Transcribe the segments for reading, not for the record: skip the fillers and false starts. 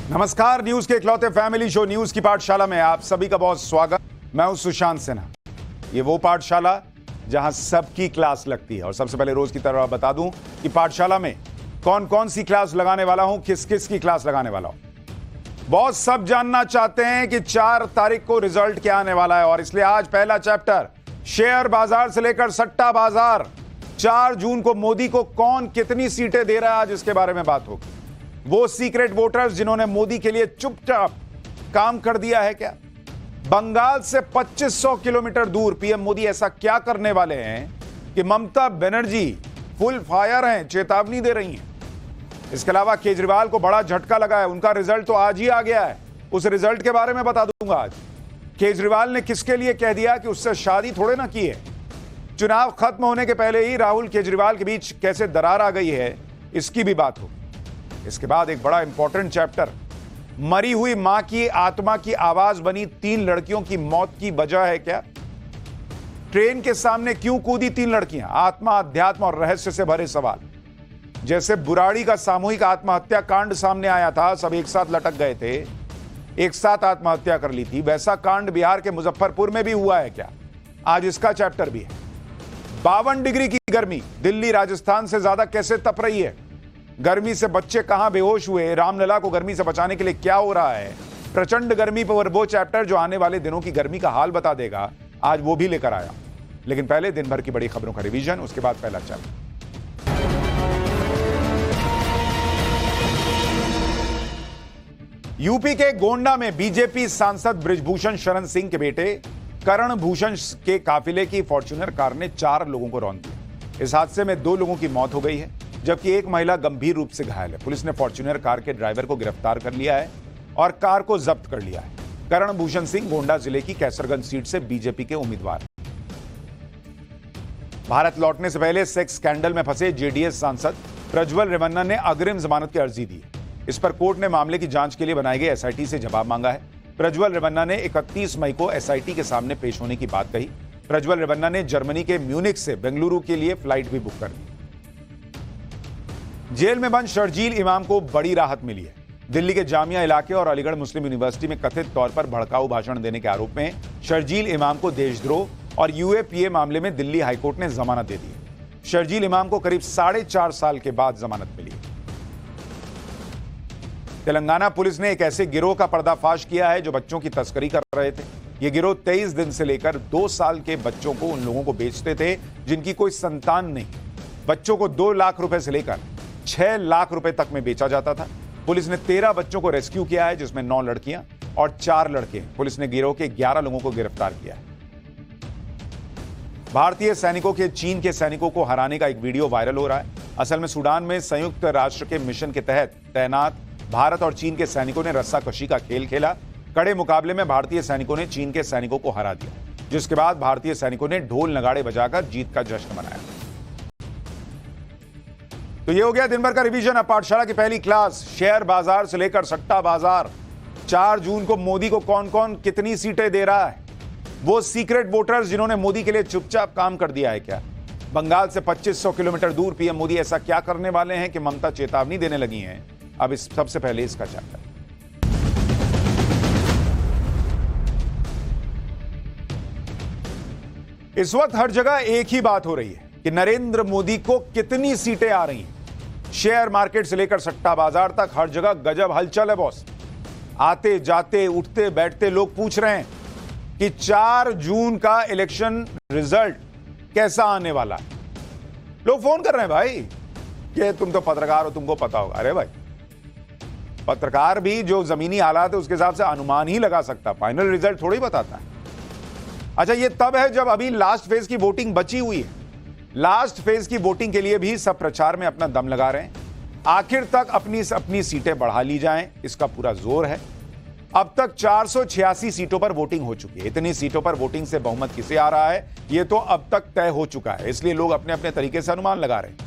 नमस्कार, न्यूज के इकलौते फैमिली शो न्यूज की पाठशाला में आप सभी का बहुत स्वागत। मैं हूं सुशांत सिन्हा। ये वो पाठशाला जहां सबकी क्लास लगती है। और सबसे पहले रोज की तरह बता दूं कि पाठशाला में कौन कौन सी क्लास लगाने वाला हूं, किस किस की क्लास लगाने वाला हूं। बहुत सब जानना चाहते हैं कि 4 तारीख को रिजल्ट क्या आने वाला है, और इसलिए आज पहला चैप्टर शेयर बाजार से लेकर सट्टा बाजार, 4 जून को मोदी को कौन कितनी सीटें दे रहा है, आज इसके बारे में बात होगी। वो सीक्रेट वोटर्स जिन्होंने मोदी के लिए चुपचाप काम कर दिया है क्या? बंगाल से 2500 किलोमीटर दूर पीएम मोदी ऐसा क्या करने वाले हैं कि ममता बनर्जी फुल फायर हैं, चेतावनी दे रही हैं। इसके अलावा केजरीवाल को बड़ा झटका लगा है, उनका रिजल्ट तो आज ही आ गया है। उस रिजल्ट के बारे में बता दूंगा आज। केजरीवाल ने किसके लिए कह दिया कि उससे शादी थोड़े ना की है। चुनाव खत्म होने के पहले ही राहुल केजरीवाल के बीच कैसे दरार आ गई है, इसकी भी बात होगी। इसके बाद एक बड़ा इंपॉर्टेंट चैप्टर, मरी हुई मां की आत्मा की आवाज बनी 3 लड़कियों की मौत की वजह है क्या? ट्रेन के सामने क्यों कूदी 3 लड़कियां? आत्मा, अध्यात्म और रहस्य से भरे सवाल। जैसे बुराड़ी का सामूहिक आत्महत्या कांड सामने आया था, सब एक साथ लटक गए थे, एक साथ आत्महत्या कर ली थी, वैसा कांड बिहार के मुजफ्फरपुर में भी हुआ है क्या? आज इसका चैप्टर भी है। 52 डिग्री की गर्मी दिल्ली राजस्थान से ज्यादा कैसे तप रही है? गर्मी से बच्चे कहां बेहोश हुए, रामलला को गर्मी से बचाने के लिए क्या हो रहा है? प्रचंड गर्मी पर वो चैप्टर जो आने वाले दिनों की गर्मी का हाल बता देगा, आज वो भी लेकर आया। लेकिन पहले दिन भर की बड़ी खबरों का रिवीजन, उसके बाद पहला चैप्टर। यूपी के गोंडा में बीजेपी सांसद बृजभूषण शरण सिंह के बेटे करण भूषण के काफिले की फॉर्च्यूनर कार ने 4 लोगों को रौंद दिया। इस हादसे में 2 लोगों की मौत हो गई है, जबकि एक महिला गंभीर रूप से घायल है। पुलिस ने फॉर्च्यूनर कार के ड्राइवर को गिरफ्तार कर लिया है और कार को जब्त कर लिया है। करण भूषण सिंह गोंडा जिले की कैसरगंज सीट से बीजेपी के उम्मीदवार हैं। भारत लौटने से पहले सेक्स स्कैंडल में फंसे जेडीएस सांसद प्रज्वल रेवन्ना ने अग्रिम जमानत की अर्जी दी। इस पर कोर्ट ने मामले की जांच के लिए बनाई गई एसआईटी से जवाब मांगा है। प्रज्वल रेवन्ना ने 31 मई को एसआईटी के सामने पेश होने की बात कही। प्रज्वल रेवन्ना ने जर्मनी के म्यूनिख से बेंगलुरु के लिए फ्लाइट भी बुक कर दी। जेल में बंद शर्जील इमाम को बड़ी राहत मिली है। दिल्ली के जामिया इलाके और अलीगढ़ मुस्लिम यूनिवर्सिटी में कथित तौर पर भड़काऊ भाषण देने के आरोप में शर्जील इमाम को देशद्रोह और यूएपीए मामले में दिल्ली हाईकोर्ट ने जमानत दे दी है। शर्जील इमाम को करीब 4.5 साल के बाद जमानत मिली। तेलंगाना पुलिस ने एक ऐसे गिरोह का पर्दाफाश किया है जो बच्चों की तस्करी कर रहे थे। यह गिरोह 23 दिन से लेकर 2 साल के बच्चों को उन लोगों को बेचते थे जिनकी कोई संतान नहीं। बच्चों को 2 लाख रुपए से लेकर 6 लाख रुपए तक में बेचा जाता था। पुलिस ने 13 बच्चों को रेस्क्यू किया है, जिसमें 9 लड़कियां और 4 लड़के। पुलिस ने गिरोह के 11 लोगों को गिरफ्तार किया है। भारतीय सैनिकों के चीन के सैनिकों को हराने का एक वीडियो वायरल हो रहा है। असल में सूडान में संयुक्त राष्ट्र के मिशन के तहत तैनात भारत और चीन के सैनिकों ने रस्साकशी का खेल खेला। कड़े मुकाबले में भारतीय सैनिकों ने चीन के सैनिकों को हरा दिया, जिसके बाद भारतीय सैनिकों ने ढोल नगाड़े बजाकर जीत का जश्न मनाया। तो ये हो गया दिन भर का रिवीजन। अब पाठशाला की पहली क्लास, शेयर बाजार से लेकर सट्टा बाजार, 4 जून को मोदी को कौन कौन कितनी सीटें दे रहा है। वो सीक्रेट वोटर्स जिन्होंने मोदी के लिए चुपचाप काम कर दिया है क्या? बंगाल से 2500 किलोमीटर दूर पीएम मोदी ऐसा क्या करने वाले हैं कि ममता चेतावनी देने लगी हैं। अब इस सबसे पहले इसका चैप्टर। इस वक्त हर जगह एक ही बात हो रही है कि नरेंद्र मोदी को कितनी सीटें आ रही हैं। शेयर मार्केट से लेकर सट्टा बाजार तक हर जगह गजब हलचल है बॉस। आते जाते उठते बैठते लोग पूछ रहे हैं कि 4 जून का इलेक्शन रिजल्ट कैसा आने वाला है। लोग फोन कर रहे हैं भाई कि तुम तो पत्रकार हो, तुमको पता होगा। अरे भाई, पत्रकार भी जो जमीनी हालात है उसके हिसाब से अनुमान ही लगा सकता, फाइनल रिजल्ट थोड़ी बताता है। अच्छा, ये तब है जब अभी लास्ट फेज की वोटिंग बची हुई है। लास्ट फेज की वोटिंग के लिए भी सब प्रचार में अपना दम लगा रहे हैं। आखिर तक अपनी सीटें बढ़ा ली जाएं, इसका पूरा जोर है। अब तक 486 सीटों पर वोटिंग हो चुकी है। इतनी सीटों पर वोटिंग से बहुमत किसे आ रहा है, यह तो अब तक तय हो चुका है। इसलिए लोग अपने अपने तरीके से अनुमान लगा रहे हैं,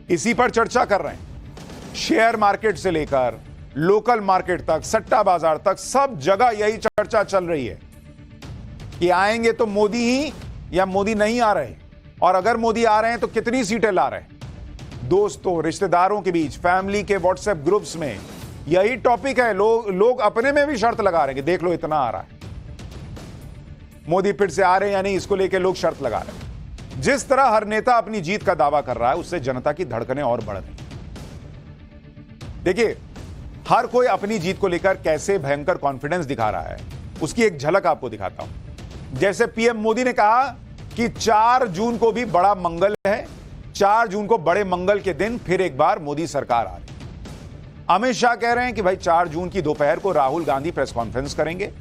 इसी पर चर्चा कर रहे हैं। शेयर मार्केट से लेकर लोकल मार्केट तक, सट्टा बाजार तक, सब जगह यही चर्चा चल रही है कि आएंगे तो मोदी ही या मोदी नहीं आ रहे, और अगर मोदी आ रहे हैं तो कितनी सीटें ला रहे हैं। दोस्तों, रिश्तेदारों के बीच, फैमिली के व्हाट्सएप ग्रुप्स में यही टॉपिक है। लोग अपने में भी शर्त लगा रहे हैं कि देख लो इतना आ रहा है, मोदी फिर से आ रहे हैं या नहीं, इसको लेके लोग शर्त लगा रहे हैं। जिस तरह हर नेता अपनी जीत का दावा कर रहा है, उससे जनता की धड़कनें और बढ़ रही। देखिए, हर कोई अपनी जीत को लेकर कैसे भयंकर कॉन्फिडेंस दिखा रहा है, उसकी एक झलक आपको दिखाता हूं। जैसे पीएम मोदी ने कहा कि 4 जून को भी बड़ा मंगल है, 4 जून को बड़े मंगल के दिन फिर एक बार मोदी सरकार आ रही। अमित शाह कह रहे हैं कि भाई 4 जून की दोपहर को राहुल गांधी प्रेस कॉन्फ्रेंस करेंगे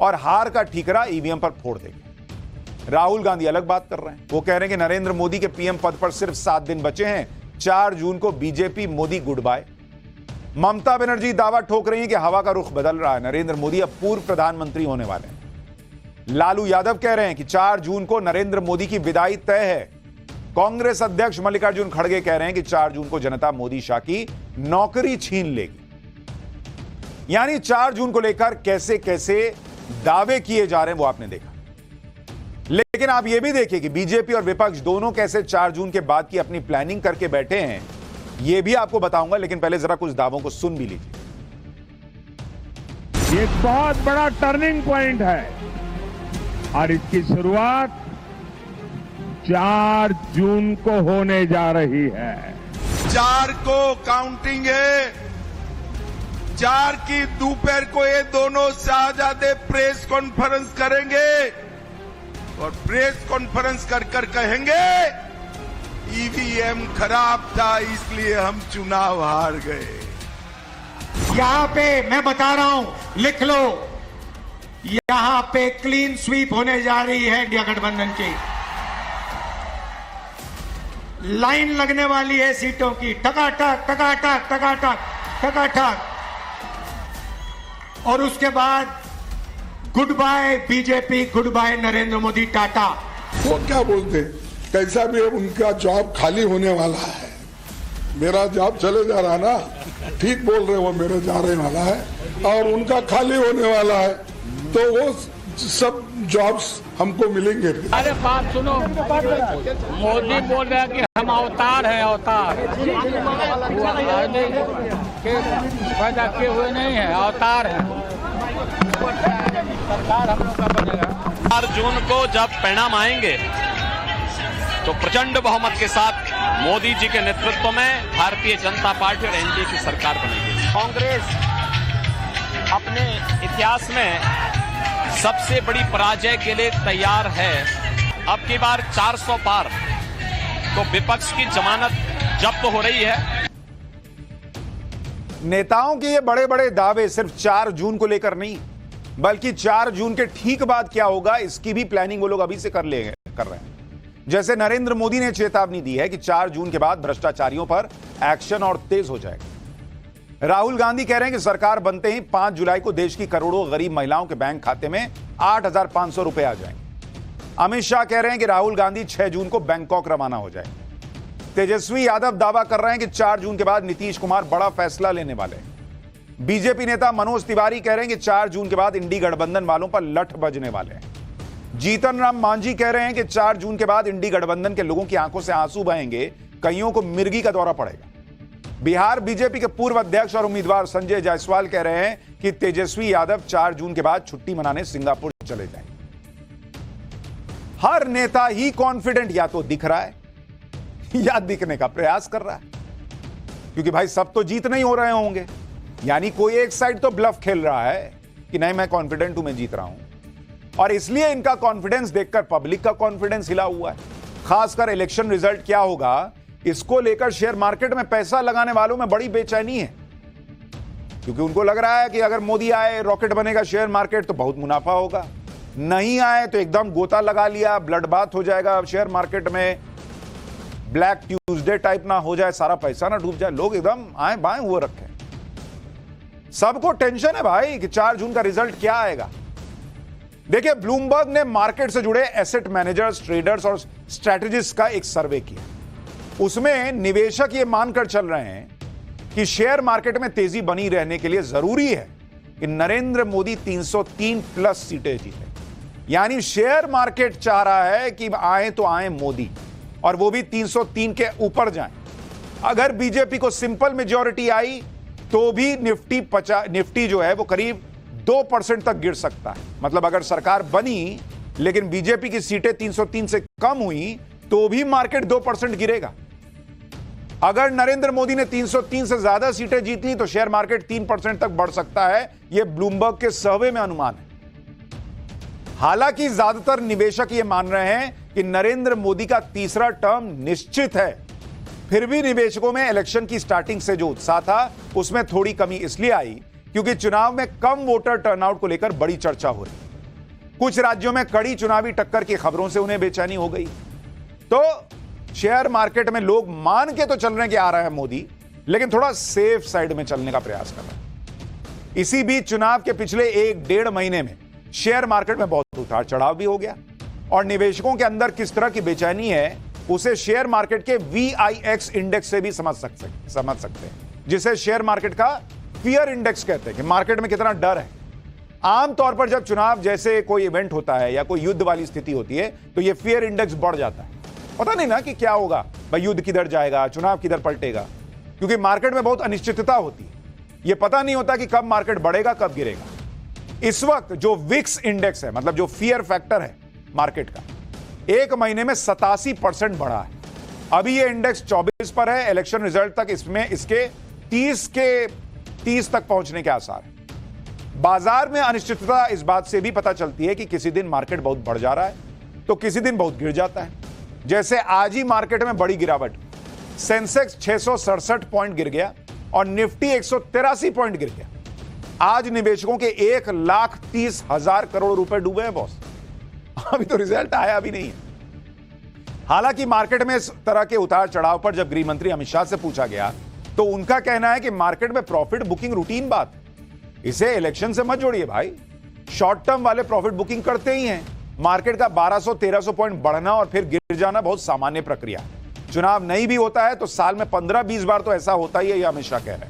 और हार का ठीकरा ईवीएम पर फोड़ देंगे। राहुल गांधी अलग बात कर रहे हैं, वो कह रहे हैं कि नरेंद्र मोदी के पीएम पद पर सिर्फ 7 दिन बचे हैं, 4 जून को BJP Modi good bye. Mamata Banerjee दावा ठोक रही है कि हवा का रुख बदल रहा है, नरेंद्र मोदी अब पूर्व प्रधानमंत्री होने वाले हैं। लालू यादव कह रहे हैं कि 4 जून को नरेंद्र मोदी की विदाई तय है। कांग्रेस अध्यक्ष मल्लिकार्जुन खड़गे कह रहे हैं कि 4 जून को जनता मोदी शाह की नौकरी छीन लेगी। यानी 4 जून को लेकर कैसे कैसे दावे किए जा रहे हैं वो आपने देखा। लेकिन आप यह भी देखिए कि बीजेपी और विपक्ष दोनों कैसे 4 जून के बाद की अपनी प्लानिंग करके बैठे हैं, यह भी आपको बताऊंगा। लेकिन पहले जरा कुछ दावों को सुन भी लीजिए। ये एक बहुत बड़ा टर्निंग पॉइंट है और इसकी शुरुआत 4 जून को होने जा रही है। 4 को काउंटिंग है, 4 की दोपहर को ये दोनों शाहजादे प्रेस कॉन्फ्रेंस करेंगे और प्रेस कॉन्फ्रेंस कर कहेंगे ईवीएम खराब था इसलिए हम चुनाव हार गए। यहां पे मैं बता रहा हूं, लिख लो, यहां पे क्लीन स्वीप होने जा रही है इंडिया गठबंधन की। लाइन लगने वाली है सीटों की, टकाटक टकाटक टकाटक टकाटक। और उसके बाद good bye BJP, good bye Narendra Modi, tata. वो क्या बोलते हैं, कैसा भी उनका जॉब खाली होने वाला है। मेरा जॉब चले जा रहा ना, ठीक बोल रहे वो मेरे जा रहे वाला है और उनका खाली होने वाला है, तो वो सब जॉब्स हमको मिलेंगे। अरे बात सुनो, मोदी बोल रहे हैं कि हम अवतार हैं, अवतार पैदा किए हुए नहीं है, अवतार है। सरकार हम लोग का बनेगा। 4 जून को जब परिणाम आएंगे तो प्रचंड बहुमत के साथ मोदी जी के नेतृत्व में भारतीय जनता पार्टी और एनडीए की सरकार बनेगी। कांग्रेस अपने इतिहास में सबसे बड़ी पराजय के लिए तैयार है। अब की बार 400 पार, तो विपक्ष की जमानत जब्त हो रही है। नेताओं के ये बड़े बड़े दावे सिर्फ 4 जून को लेकर नहीं, बल्कि 4 जून के ठीक बाद क्या होगा इसकी भी प्लानिंग वो लोग अभी से कर रहे हैं। जैसे नरेंद्र मोदी ने चेतावनी दी है कि 4 जून के बाद भ्रष्टाचारियों पर एक्शन और तेज हो जाएगा। राहुल गांधी कह रहे हैं कि सरकार बनते ही 5 जुलाई को देश की करोड़ों गरीब महिलाओं के बैंक खाते में 8,500 रुपए आ जाएंगे। अमित शाह कह रहे हैं कि राहुल गांधी 6 जून को बैंकॉक रवाना हो जाएंगे। तेजस्वी यादव दावा कर रहे हैं कि 4 जून के बाद नीतीश कुमार बड़ा फैसला लेने वाले हैं। बीजेपी नेता मनोज तिवारी कह रहे हैं कि 4 जून के बाद इंडी गठबंधन वालों पर लठ बजने वाले हैं। जीतन राम मांझी कह रहे हैं कि 4 जून के बाद इंडी गठबंधन के लोगों की आंखों से आंसू बहेंगे, कईयों को मिर्गी का दौरा पड़ेगा। बिहार बीजेपी के पूर्व अध्यक्ष और उम्मीदवार संजय जायसवाल कह रहे हैं कि तेजस्वी यादव 4 जून के बाद छुट्टी मनाने सिंगापुर चले जाएंगे। हर नेता ही कॉन्फिडेंट या तो दिख रहा है या दिखने का प्रयास कर रहा है, क्योंकि भाई सब तो जीत नहीं हो रहे होंगे। यानी कोई एक साइड तो ब्लफ खेल रहा है कि नहीं मैं कॉन्फिडेंट हूं, मैं जीत रहा हूं, और इसलिए इनका कॉन्फिडेंस देखकर पब्लिक का कॉन्फिडेंस हिला हुआ है। खासकर इलेक्शन रिजल्ट क्या होगा इसको लेकर शेयर मार्केट में पैसा लगाने वालों में बड़ी बेचैनी है, क्योंकि उनको लग रहा है कि अगर मोदी आए रॉकेट बनेगा शेयर मार्केट तो बहुत मुनाफा होगा, नहीं आए तो एकदम गोता लगा लिया, ब्लड बाथ हो जाएगा शेयर मार्केट में, ब्लैक ट्यूसडे टाइप ना हो जाए, सारा पैसा ना डूब जाए, लोग एकदम आए बाएं हुए रखे। सबको टेंशन है भाई कि 4 जून का रिजल्ट क्या आएगा। देखिए, ब्लूमबर्ग ने मार्केट से जुड़े एसेट मैनेजर्स, ट्रेडर्स और स्ट्रेटेजिस्ट का एक सर्वे किया। उसमें निवेशक ये मानकर चल रहे हैं कि शेयर मार्केट में तेजी बनी रहने के लिए जरूरी है कि नरेंद्र मोदी 303 प्लस सीटें जीते। यानी शेयर मार्केट चाह रहा है कि आए तो आए मोदी, और वो भी 303 के ऊपर जाएं। अगर बीजेपी को सिंपल मेजॉरिटी आई तो भी निफ्टी जो है वो करीब 2% तक गिर सकता है। मतलब अगर सरकार बनी लेकिन बीजेपी की सीटें 303 से कम हुई तो भी मार्केट 2% गिरेगा। अगर नरेंद्र मोदी ने 303 से ज्यादा सीटें जीत ली तो शेयर मार्केट 3% तक बढ़ सकता है। यह ब्लूमबर्ग के सर्वे में अनुमान है। हालांकि ज्यादातर निवेशक यह मान रहे हैं कि नरेंद्र मोदी का तीसरा टर्म निश्चित है। फिर भी निवेशकों में इलेक्शन की स्टार्टिंग से जो उत्साह था उसमें थोड़ी कमी इसलिए आई क्योंकि चुनाव में कम वोटर टर्नआउट को लेकर बड़ी चर्चा हो रही। कुछ राज्यों में कड़ी चुनावी टक्कर की खबरों से उन्हें बेचैनी हो गई। तो शेयर मार्केट में लोग मान के तो चल रहे हैं कि आ रहा है मोदी, लेकिन थोड़ा सेफ साइड में चलने का प्रयास कर रहे हैं। इसी बीच चुनाव के पिछले 1-1.5 महीने में शेयर मार्केट में बहुत उतार चढ़ाव भी हो गया और निवेशकों के अंदर किस तरह की बेचैनी है उसे शेयर मार्केट के VIX इंडेक्स से भी समझ सकते हैं, जिसे शेयर मार्केट का फियर इंडेक्स कहते हैं कि मार्केट में कितना डर है। आमतौर पर जब चुनाव जैसे कोई इवेंट होता है या कोई युद्ध वाली स्थिति होती है तो यह फियर इंडेक्स बढ़ जाता है। पता नहीं ना कि क्या होगा, भाई युद्ध किधर जाएगा, चुनाव किधर पलटेगा, क्योंकि मार्केट में बहुत अनिश्चितता होती है। यह पता नहीं होता कि कब मार्केट बढ़ेगा कब गिरेगा। इस वक्त जो विक्स इंडेक्स है, मतलब जो फियर फैक्टर है मार्केट का, 1 महीने में 87% बढ़ा है। अभी यह इंडेक्स 24 पर है। इलेक्शन रिजल्ट तक इसमें इसके 30 तक पहुंचने के आसार है। बाजार में अनिश्चितता इस बात से भी पता चलती है कि किसी दिन मार्केट बहुत बढ़ जा रहा है तो किसी दिन बहुत गिर जाता है। जैसे आज ही मार्केट में बड़ी गिरावट, सेंसेक्स 667 पॉइंट गिर गया और निफ्टी 183 पॉइंट गिर गया। आज निवेशकों के 1,30,000 करोड़ रुपए डूबे हैं बॉस। अभी तो रिजल्ट आया भी नहीं है। हालांकि मार्केट में इस तरह के उतार चढ़ाव पर जब गृह मंत्री अमित शाह से पूछा गया तो उनका कहना है कि मार्केट में प्रॉफिट बुकिंग रूटीन बात, इसे इलेक्शन से मत जोड़िए भाई। शॉर्ट टर्म वाले प्रॉफिट बुकिंग करते ही हैं। मार्केट का 1200-1300 पॉइंट बढ़ना और फिर गिर जाना बहुत सामान्य प्रक्रिया है। चुनाव नहीं भी होता है तो साल में 15-20 बार तो ऐसा होता ही है, यह अमित शाह कह रहे हैं।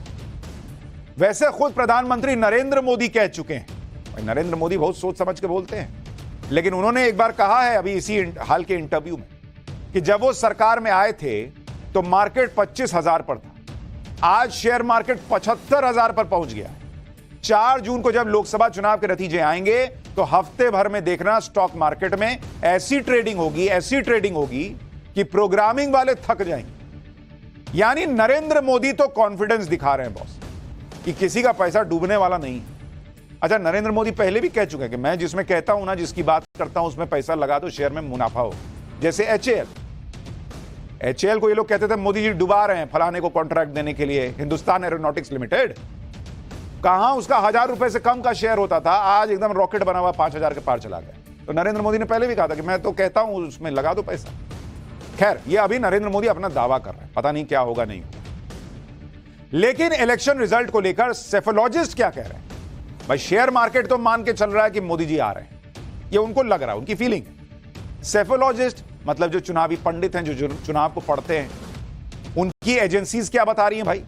वैसे खुद प्रधानमंत्री नरेंद्र मोदी कह चुके हैं, नरेंद्र मोदी बहुत सोच समझ के बोलते हैं, लेकिन उन्होंने एक बार कहा है अभी इसी हाल के इंटरव्यू में कि जब वो सरकार में आए थे तो मार्केट 25,000 पर था। आज शेयर मार्केट 75,000 पर पहुंच गया है। 4 जून को जब लोकसभा चुनाव के नतीजे आएंगे तो हफ्ते भर में देखना स्टॉक मार्केट में ऐसी ट्रेडिंग होगी कि प्रोग्रामिंग वाले थक जाएंगे। यानी नरेंद्र मोदी तो कॉन्फिडेंस दिखा रहे हैं बॉस कि किसी का पैसा डूबने वाला नहीं। अच्छा, नरेंद्र मोदी पहले भी कह चुके हैं कि मैं जिसमें कहता हूं ना, जिसकी बात करता हूं उसमें पैसा लगा दो, शेयर में मुनाफा हो। जैसे HAL को ये लोग कहते थे मोदी जी डुबा रहे हैं फलाने को कॉन्ट्रैक्ट देने के लिए, हिंदुस्तान एरोनॉटिक्स लिमिटेड। कहां उसका 1000 रुपए से कम का शेयर होता था, आज एकदम रॉकेट बना हुआ 5000 के पार चला गया। तो नरेंद्र मोदी ने पहले भी कहा था कि मैं तो कहता हूं उसमें लगा दो पैसा। खैर, ये अभी नरेंद्र मोदी अपना दावा कर रहे हैं, पता नहीं क्या होगा नहीं होगा। लेकिन इलेक्शन रिजल्ट को लेकर सेफोलॉजिस्ट क्या कह रहे हैं? भाई शेयर मार्केट तो मान के चल रहा है कि मोदी जी आ रहे हैं, ये उनको लग रहा है, उनकी फीलिंग है। सेफोलॉजिस्ट मतलब जो चुनावी पंडित हैं, जो चुनाव को पढ़ते हैं, उनकी एजेंसीज क्या बता रही हैं भाई?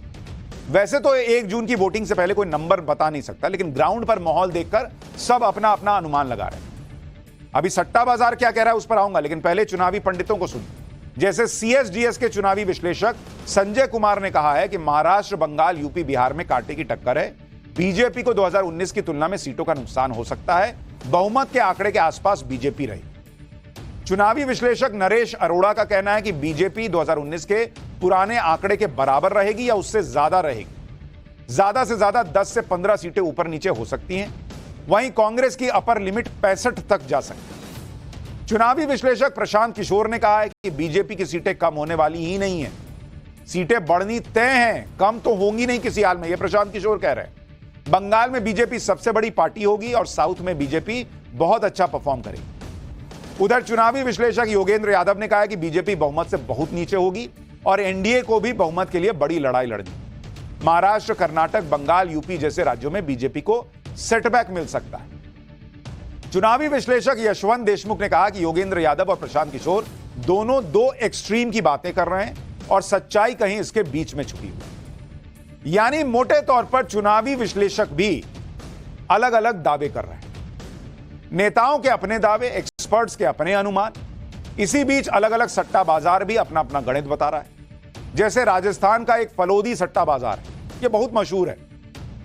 वैसे तो 1 जून की वोटिंग से पहले कोई नंबर बता नहीं सकता, लेकिन ग्राउंड पर माहौल देखकर सब अपना अपना अनुमान लगा रहे हैं। अभी सट्टा बाजार क्या कह रहा है उस पर आऊंगा, लेकिन पहले चुनावी पंडितों को सुनिए। जैसे CSDS के चुनावी विश्लेषक संजय कुमार ने कहा है कि महाराष्ट्र, बंगाल, यूपी, बिहार में कांटे की टक्कर है। बीजेपी को 2019 की तुलना में सीटों का नुकसान हो सकता है। बहुमत के आंकड़े के आसपास बीजेपी रही। चुनावी विश्लेषक नरेश अरोड़ा का कहना है कि बीजेपी 2019 के पुराने आंकड़े के बराबर रहेगी या उससे ज्यादा रहेगी। ज्यादा से ज्यादा 10 से 15 सीटें ऊपर नीचे हो सकती हैं। वहीं कांग्रेस की अपर लिमिट 65 तक जा सकती है। चुनावी विश्लेषक प्रशांत किशोर ने कहा है कि बीजेपी की सीटें कम होने वाली ही नहीं है, सीटें बढ़नी तय हैं, कम तो होंगी नहीं किसी हाल में, यह प्रशांत किशोर कह रहे हैं। बंगाल में बीजेपी सबसे बड़ी पार्टी होगी और साउथ में बीजेपी बहुत अच्छा परफॉर्म करेगी। उधर चुनावी विश्लेषक योगेंद्र यादव ने कहा है कि बीजेपी बहुमत से बहुत नीचे होगी और एनडीए को भी बहुमत के लिए बड़ी लड़ाई लड़नी। महाराष्ट्र, कर्नाटक, बंगाल, यूपी जैसे राज्यों में बीजेपी को सेटबैक मिल सकता है। चुनावी विश्लेषक यशवंत देशमुख ने कहा कि योगेंद्र यादव और प्रशांत किशोर दोनों 2 एक्सट्रीम की बातें कर रहे हैं और सच्चाई कहीं इसके बीच में छुपी हुई। यानी मोटे तौर पर चुनावी विश्लेषक भी अलग अलग दावे कर रहे हैं। नेताओं के अपने दावे, एक्सपर्ट्स के अपने अनुमान। इसी बीच अलग अलग सट्टा बाजार भी अपना अपना गणित बता रहा है। जैसे राजस्थान का एक फलोदी सट्टा बाजार है ये बहुत मशहूर है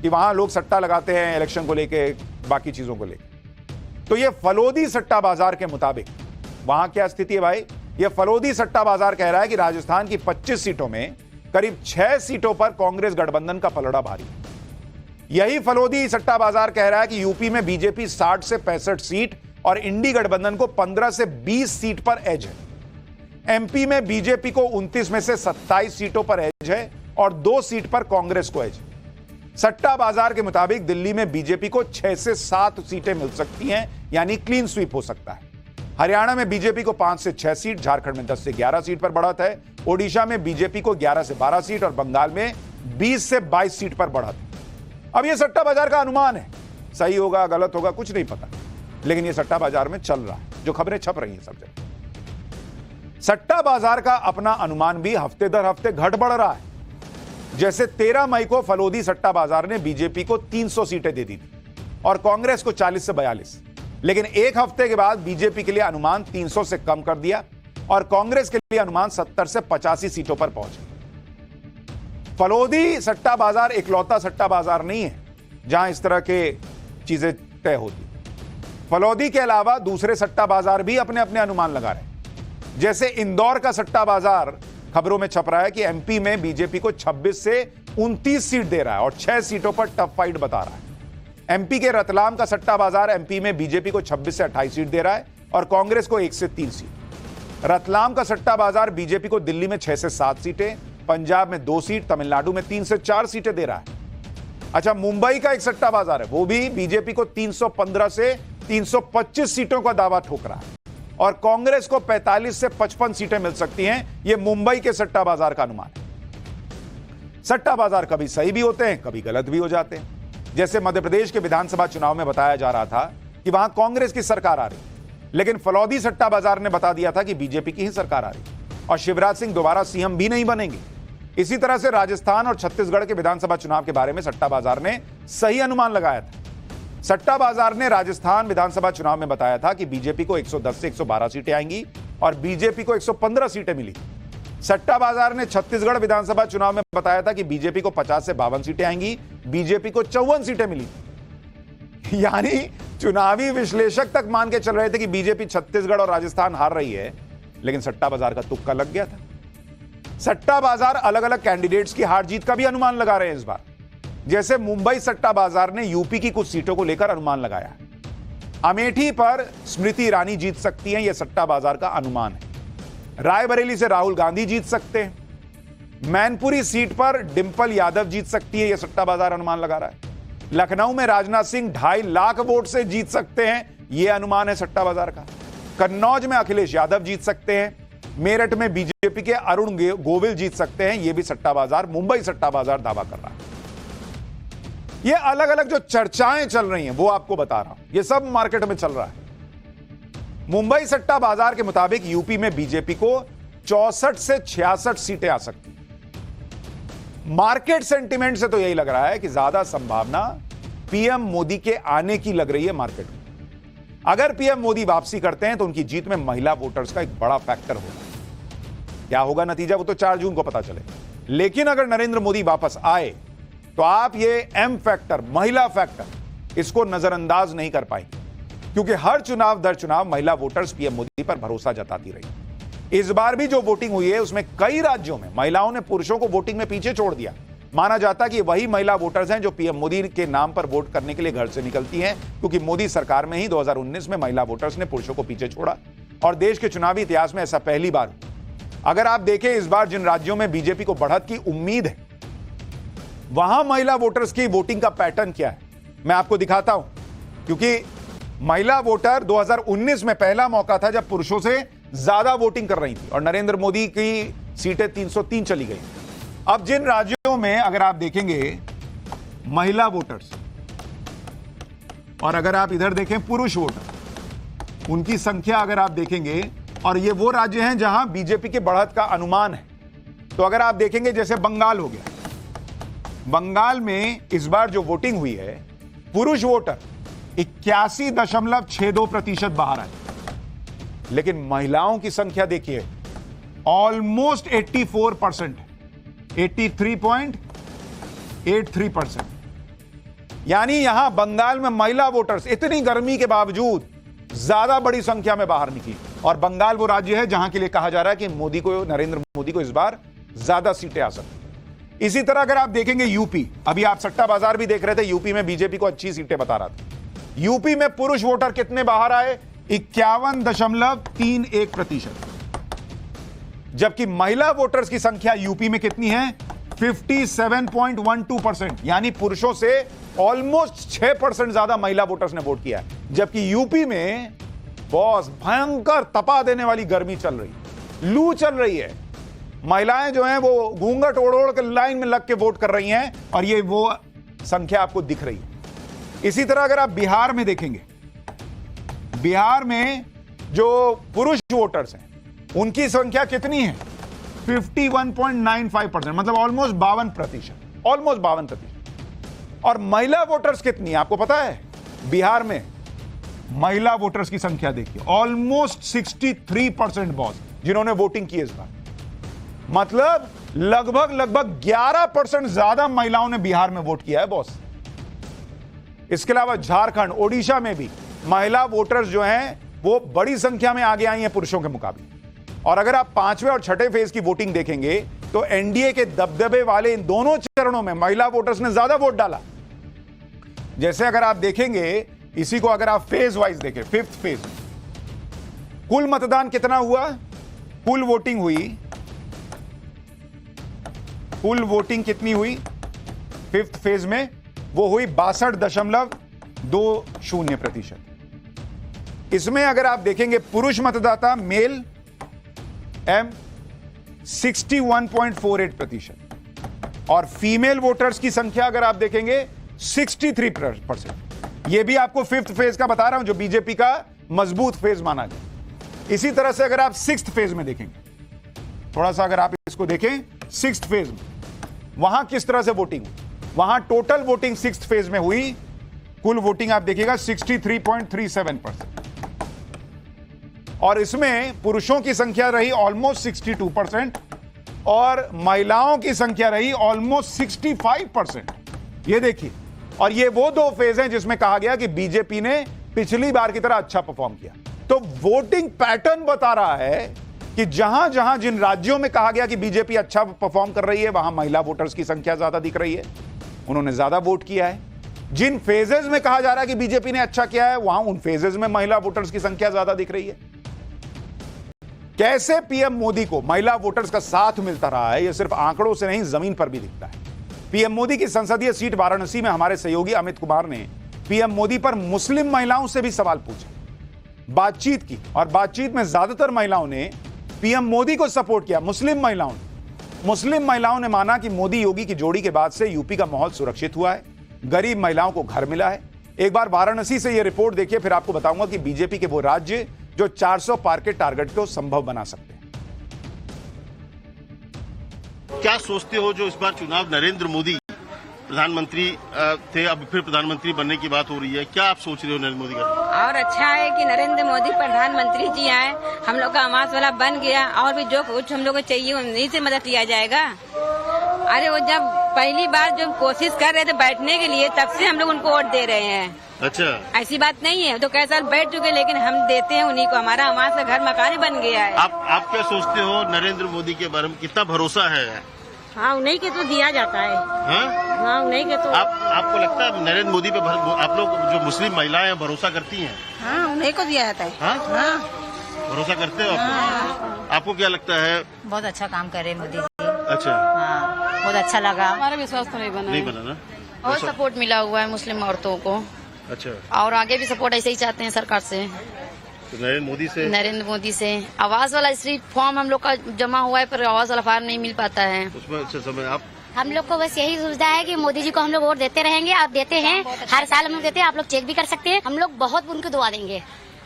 कि वहां लोग सट्टा लगाते हैं इलेक्शन को लेके, बाकी चीजों को लेके। तो ये फलोदी सट्टा बाजार के मुताबिक वहां क्या स्थिति है भाई? ये फलोदी सट्टा बाजार कह रहा है कि राजस्थान की 25 सीटों में करीब 6 सीटों पर कांग्रेस गठबंधन का पलड़ा भारी। यही फलोदी सट्टा बाजार कह रहा है कि यूपी में बीजेपी 60 से 65 सीट और इंडी गठबंधन को 15 से 20 सीट पर एज है। एमपी में बीजेपी को 29 में से 27 सीटों पर एज है और 2 सीट पर कांग्रेस को एज है। सट्टा बाजार के मुताबिक दिल्ली में बीजेपी को 6 से 7 सीटें मिल सकती हैं, यानी क्लीन स्वीप हो सकता है। हरियाणा में बीजेपी को 5 से 6 सीट, झारखंड में 10 से 11 सीट पर बढ़त है। ओडिशा में बीजेपी को 11 से 12 सीट और बंगाल में 20 से 22 सीट पर बढ़त है। अब यह सट्टा बाजार का अनुमान है, सही होगा गलत होगा कुछ नहीं पता, लेकिन यह सट्टा बाजार में चल रहा है, जो खबरें छप रही हैं सब जगह। सट्टा बाजार का अपना अनुमान भी हफ्ते दर हफ्ते घट बढ़ रहा है। जैसे 13 मई को फलोदी सट्टा बाजार ने बीजेपी को 300 सीटें दे दी थी और कांग्रेस को 40 से 42, लेकिन एक हफ्ते के बाद बीजेपी के लिए अनुमान 300 से कम कर दिया और कांग्रेस के लिए अनुमान 70 से 85 सीटों पर पहुंचे। फलोदी सट्टा बाजार इकलौता सट्टा बाजार नहीं है जहां इस तरह के चीजें तय होती। फलोदी के अलावा दूसरे सट्टा बाजार भी अपने अपने अनुमान लगा रहे हैं। जैसे इंदौर का सट्टा बाजार खबरों में छप रहा है कि एमपी में बीजेपी को 26 से 29 सीट दे रहा है और 6 सीटों पर टफ फाइट बता रहा है। एमपी के रतलाम का सट्टा बाजार एमपी में बीजेपी को 26 से 28 सीट दे रहा है और कांग्रेस को 1 से 3 सीट। रतलाम का सट्टा बाजार बीजेपी को दिल्ली में 6 से 7 सीटें, पंजाब में 2 सीट, तमिलनाडु में 3 से 4 सीटें दे रहा है। अच्छा, मुंबई का एक सट्टा बाजार है, वो भी बीजेपी को 315 से 325 सीटों का दावा ठोक रहा है और कांग्रेस को 45 से 55 सीटें मिल सकती हैं। यह मुंबई के सट्टा बाजार का अनुमान है। सट्टा बाजार कभी सही भी होते हैं, कभी गलत भी हो जाते हैं। जैसे मध्य प्रदेश के विधानसभा चुनाव में बताया जा रहा था कि वहां कांग्रेस की सरकार आ रही, लेकिन फलौदी सट्टा बाजार ने बता दिया था कि बीजेपी की ही सरकार आ रही और शिवराज सिंह दोबारा सीएम भी नहीं बनेंगे। इसी तरह से राजस्थान और छत्तीसगढ़ के विधानसभा चुनाव के बारे में सट्टा बाजार ने सही अनुमान लगाया था। सट्टा बाजार ने राजस्थान विधानसभा चुनाव में बताया था कि बीजेपी को 110 से 112 सीटें आएंगी और बीजेपी को 115 सीटें मिली। सट्टा बाजार ने छत्तीसगढ़ विधानसभा चुनाव में बताया था कि बीजेपी को 50 से 52 सीटें आएंगी, बीजेपी को 54 सीटें मिली। यानी चुनावी विश्लेषक तक मान के चल रहे थे कि बीजेपी छत्तीसगढ़ और राजस्थान हार रही है, लेकिन सट्टा बाजार का तुक्का लग गया था। सट्टा बाजार अलग अलग कैंडिडेट्स की हार जीत का भी अनुमान लगा रहे हैं इस बार। जैसे मुंबई सट्टा बाजार ने यूपी की कुछ सीटों को लेकर अनुमान लगाया है। अमेठी पर स्मृति ईरानी जीत सकती हैं, यह सट्टा बाजार का अनुमान है। रायबरेली से राहुल गांधी जीत सकते हैं। मैनपुरी सीट पर डिंपल यादव जीत सकती है, यह सट्टा बाजार अनुमान लगा रहा है। लखनऊ में राजनाथ सिंह 2.5 लाख वोट से जीत सकते हैं, यह अनुमान है सट्टा बाजार का। कन्नौज में अखिलेश यादव जीत सकते हैं। मेरठ में बीजेपी के अरुण गोविल जीत सकते हैं, यह भी सट्टा बाजार, मुंबई सट्टा बाजार दावा कर रहा है। ये अलग अलग जो चर्चाएं चल रही हैं वो आपको बता रहा हूं, ये सब मार्केट में चल रहा है। मुंबई सट्टा बाजार के मुताबिक यूपी में बीजेपी को 64 से 66 सीटें आ सकती हैं। मार्केट सेंटिमेंट से तो यही लग रहा है कि ज्यादा संभावना पीएम मोदी के आने की लग रही है मार्केट में। अगर पीएम मोदी वापसी करते हैं तो उनकी जीत में महिला वोटर्स का एक बड़ा फैक्टर होगा। क्या होगा नतीजा, वो तो 4 जून को पता चलेगा। लेकिन अगर नरेंद्र मोदी वापस आए तो आप ये एम फैक्टर, महिला फैक्टर, इसको नजरअंदाज नहीं कर पाएंगे, क्योंकि हर चुनाव दर चुनाव महिला वोटर्स पीएम मोदी पर भरोसा जताती रही। इस बार भी जो वोटिंग हुई है उसमें कई राज्यों में महिलाओं ने पुरुषों को वोटिंग में पीछे छोड़ दिया। माना जाता कि वही महिला वोटर्स हैं जो पीएम मोदी के नाम पर वोट करने के लिए घर से निकलती हैं, क्योंकि मोदी सरकार में ही 2019 में महिला वोटर्स ने पुरुषों को पीछे छोड़ा और देश के चुनावी इतिहास में ऐसा पहली बार। अगर आप देखें इस बार जिन राज्यों में बीजेपी को बढ़त की उम्मीद है, वहां महिला वोटर्स की वोटिंग का पैटर्न क्या है मैं आपको दिखाता हूं, क्योंकि महिला वोटर 2019 में पहला मौका था जब पुरुषों से ज्यादा वोटिंग कर रही थी और नरेंद्र मोदी की सीटें 303 चली गई। अब जिन राज्यों में अगर आप देखेंगे महिला वोटर्स और अगर आप इधर देखें पुरुष वोटर, उनकी संख्या अगर आप देखेंगे, और ये वो राज्य हैं जहां बीजेपी के बढ़त का अनुमान है। तो अगर आप देखेंगे जैसे बंगाल हो गया, बंगाल में इस बार जो वोटिंग हुई है, पुरुष वोटर 81.62% बाहर आए, लेकिन महिलाओं की संख्या देखिए ऑलमोस्ट 84%, 83%। यानी यहां बंगाल में महिला वोटर्स इतनी गर्मी के बावजूद ज्यादा बड़ी संख्या में बाहर निकली। और बंगाल वो राज्य है जहां के लिए कहा जा रहा है कि मोदी को, नरेंद्र मोदी को इस बार ज्यादा सीटें आ सकती। इसी तरह अगर आप देखेंगे यूपी, अभी आप सट्टा बाजार भी देख रहे थे, यूपी में बीजेपी को अच्छी सीटें बता रहा था। यूपी में पुरुष वोटर कितने बाहर आए? 51.31%। जबकि महिला वोटर्स की संख्या यूपी में कितनी है? 57.12%। यानी पुरुषों से ऑलमोस्ट 6% ज्यादा महिला वोटर्स ने वोट किया है। जबकि यूपी में बॉस भयंकर तपा देने वाली गर्मी चल रही है, लू चल रही है। महिलाएं जो हैं वो घूंघट ओढ़ ओढ़ के लाइन में लग के वोट कर रही हैं और ये वो संख्या आपको दिख रही है। इसी तरह अगर आप बिहार में देखेंगे, बिहार में जो पुरुष वोटर्स हैं उनकी संख्या कितनी है? 51.95%, मतलब ऑलमोस्ट 52%। और महिला वोटर्स कितनी है आपको पता है? बिहार में महिला वोटर्स की संख्या देखिए, ऑलमोस्ट 63% बॉस जिन्होंने वोटिंग की इस बार। मतलब लगभग 11% ज्यादा महिलाओं ने बिहार में वोट किया है बॉस। इसके अलावा झारखंड, ओडिशा में भी महिला वोटर्स जो हैं वो बड़ी संख्या में आगे आई हैं पुरुषों के मुकाबले। और अगर आप 5वें और 6ठे फेज की वोटिंग देखेंगे तो एनडीए के दबदबे वाले इन दोनों चरणों में महिला वोटर्स ने ज्यादा वोट डाला। जैसे अगर आप देखेंगे, इसी को अगर आप फेज वाइज देखें, 5th फेज कुल मतदान कितना हुआ? कुल वोटिंग कितनी हुई 5th फेज में? वो हुई 62.20%। इसमें अगर आप देखेंगे पुरुष मतदाता मेल 61.48% और फीमेल वोटर्स की संख्या अगर आप देखेंगे 63%। यह भी आपको 5th फेज का बता रहा हूं जो बीजेपी का मजबूत फेज माना गया। इसी तरह से अगर आप 6th फेज में देखेंगे, थोड़ा सा अगर आप इसको देखें 6th फेज में, वहां किस तरह से वोटिंग हुई? वहां टोटल वोटिंग 6th फेज में हुई, कुल वोटिंग आप देखिएगा 63.37%। और इसमें पुरुषों की संख्या रही ऑलमोस्ट 62% और महिलाओं की संख्या रही ऑलमोस्ट 65%। ये देखिए, और ये वो दो फेज हैं जिसमें कहा गया कि बीजेपी ने पिछली बार की तरह अच्छा परफॉर्म किया। तो वोटिंग पैटर्न बता रहा है कि जहां जहां जिन राज्यों में कहा गया कि बीजेपी अच्छा परफॉर्म कर रही है वहां महिला वोटर्स की संख्या ज्यादा दिख रही है, उन्होंने ज्यादा वोट किया है। जिन फेजेस में कहा जा रहा है कि बीजेपी ने अच्छा किया है वहां उन फेजेस में महिला वोटर्स की संख्या ज्यादा दिख रही है। कैसे पीएम मोदी को महिला वोटर्स का साथ मिलता रहा है, यह सिर्फ आंकड़ों से नहीं जमीन पर भी दिखता है। पीएम मोदी की संसदीय सीट वाराणसी में हमारे सहयोगी अमित कुमार ने पीएम मोदी पर मुस्लिम महिलाओं से भी सवाल पूछे, बातचीत की, और बातचीत में ज्यादातर महिलाओं ने पीएम मोदी को सपोर्ट किया। मुस्लिम महिलाओं ने माना कि मोदी योगी की जोड़ी के बाद से यूपी का माहौल सुरक्षित हुआ है, गरीब महिलाओं को घर मिला है। एक बार वाराणसी से यह रिपोर्ट देखिए, फिर आपको बताऊंगा कि बीजेपी के वो राज्य जो 400 पार के टारगेट को संभव बना सकते हैं। क्या सोचते हो जो इस बार चुनाव नरेंद्र मोदी प्रधानमंत्री थे, अब फिर प्रधानमंत्री बनने की बात हो रही है, क्या आप सोच रहे हो नरेंद्र मोदी का? और अच्छा है कि नरेंद्र मोदी प्रधानमंत्री जी आए, हम लोग का आवास वाला बन गया, और भी जो कुछ हम लोग को चाहिए उन्हीं से मदद लिया जाएगा। अरे वो जब पहली बार जो कोशिश कर रहे थे बैठने के लिए, तब से हम लोग उनको वोट दे रहे हैं। अच्छा, ऐसी बात नहीं है, तो कई साल बैठ चुके, लेकिन हम देते हैं उन्हीं को, हमारा आवास का घर मकान बन गया है। आप क्या सोचते हो नरेंद्र मोदी के बारे में, कितना भरोसा है? हाँ, उन्हीं के तो दिया जाता है। हाँ, उन्हीं के तो। आपको लगता है नरेंद्र मोदी पे आप लोग जो मुस्लिम महिलाएं हैं भरोसा करती हैं? हाँ, उन्हीं को दिया जाता है। हाँ, भरोसा करते हो आप? आपको क्या लगता है? बहुत अच्छा काम कर रहे मोदी जी। अच्छा, हाँ, बहुत अच्छा लगा। हमारा विश्वास तो नहीं बना ना। बहुत सपोर्ट मिला हुआ है मुस्लिम औरतों को। अच्छा, और आगे भी सपोर्ट ऐसे ही चाहते हैं सरकार से, तो नरेंद्र मोदी से। आवास वाला स्ट्रीट फॉर्म हम लोग का जमा हुआ है, पर आवास वाला फॉर्म नहीं मिल पाता है। उसमें अच्छा समय आप हम लोग को बस यही सुविधा है कि मोदी जी को हम लोग वोट देते रहेंगे, आप देते हैं, हर साल हम लोग देते हैं, आप लोग चेक भी कर सकते हैं। हम लोग बहुत उनको दुआ देंगे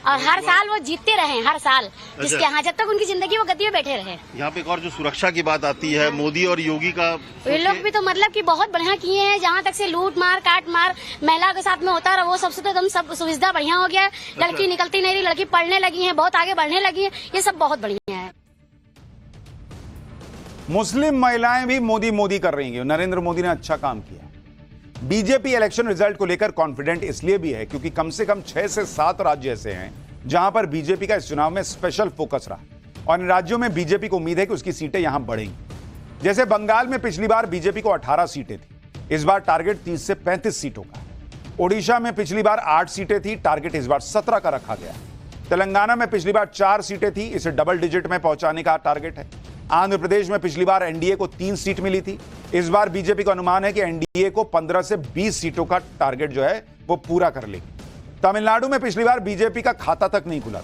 और हर साल वो जीतते रहे, हर साल जिसके यहाँ, जब तक उनकी जिंदगी वो गद्दी में बैठे रहे। यहाँ पे एक और जो सुरक्षा की बात आती है, मोदी और योगी का, ये लोग भी तो मतलब कि बहुत बढ़िया किए हैं। जहाँ तक से लूट मार काट मार महिला के साथ में होता रहा, वो सबसे तो एकदम सब सुविधा बढ़िया हो गया है। लड़की निकलती नहीं रही, लड़की पढ़ने लगी है, बहुत आगे बढ़ने लगी है, ये सब बहुत बढ़िया है। मुस्लिम महिलाएं भी मोदी कर रही हैं, नरेंद्र मोदी ने अच्छा काम किया। बीजेपी इलेक्शन रिजल्ट को लेकर कॉन्फिडेंट इसलिए भी है क्योंकि कम से कम 6 से 7 राज्य ऐसे हैं जहां पर बीजेपी का इस चुनाव में स्पेशल फोकस रहा और इन राज्यों में बीजेपी को उम्मीद है कि उसकी सीटें यहां बढ़ेंगी। जैसे बंगाल में पिछली बार बीजेपी को 18 सीटें थी, इस बार टारगेट 30 से 35 सीटों का। ओडिशा में पिछली बार 8 सीटें थी, टारगेट इस बार 17 का रखा गया। तेलंगाना में पिछली बार 4 सीटें थी, इसे डबल डिजिट में पहुंचाने का टारगेट है। आंध्र प्रदेश में पिछली बार एनडीए को 3 सीट मिली थी, इस बार बीजेपी का अनुमान है कि एनडीए को 15 से 20 सीटों का टारगेट जो है वो पूरा कर लेगी। तमिलनाडु में पिछली बार बीजेपी का खाता तक नहीं खुला,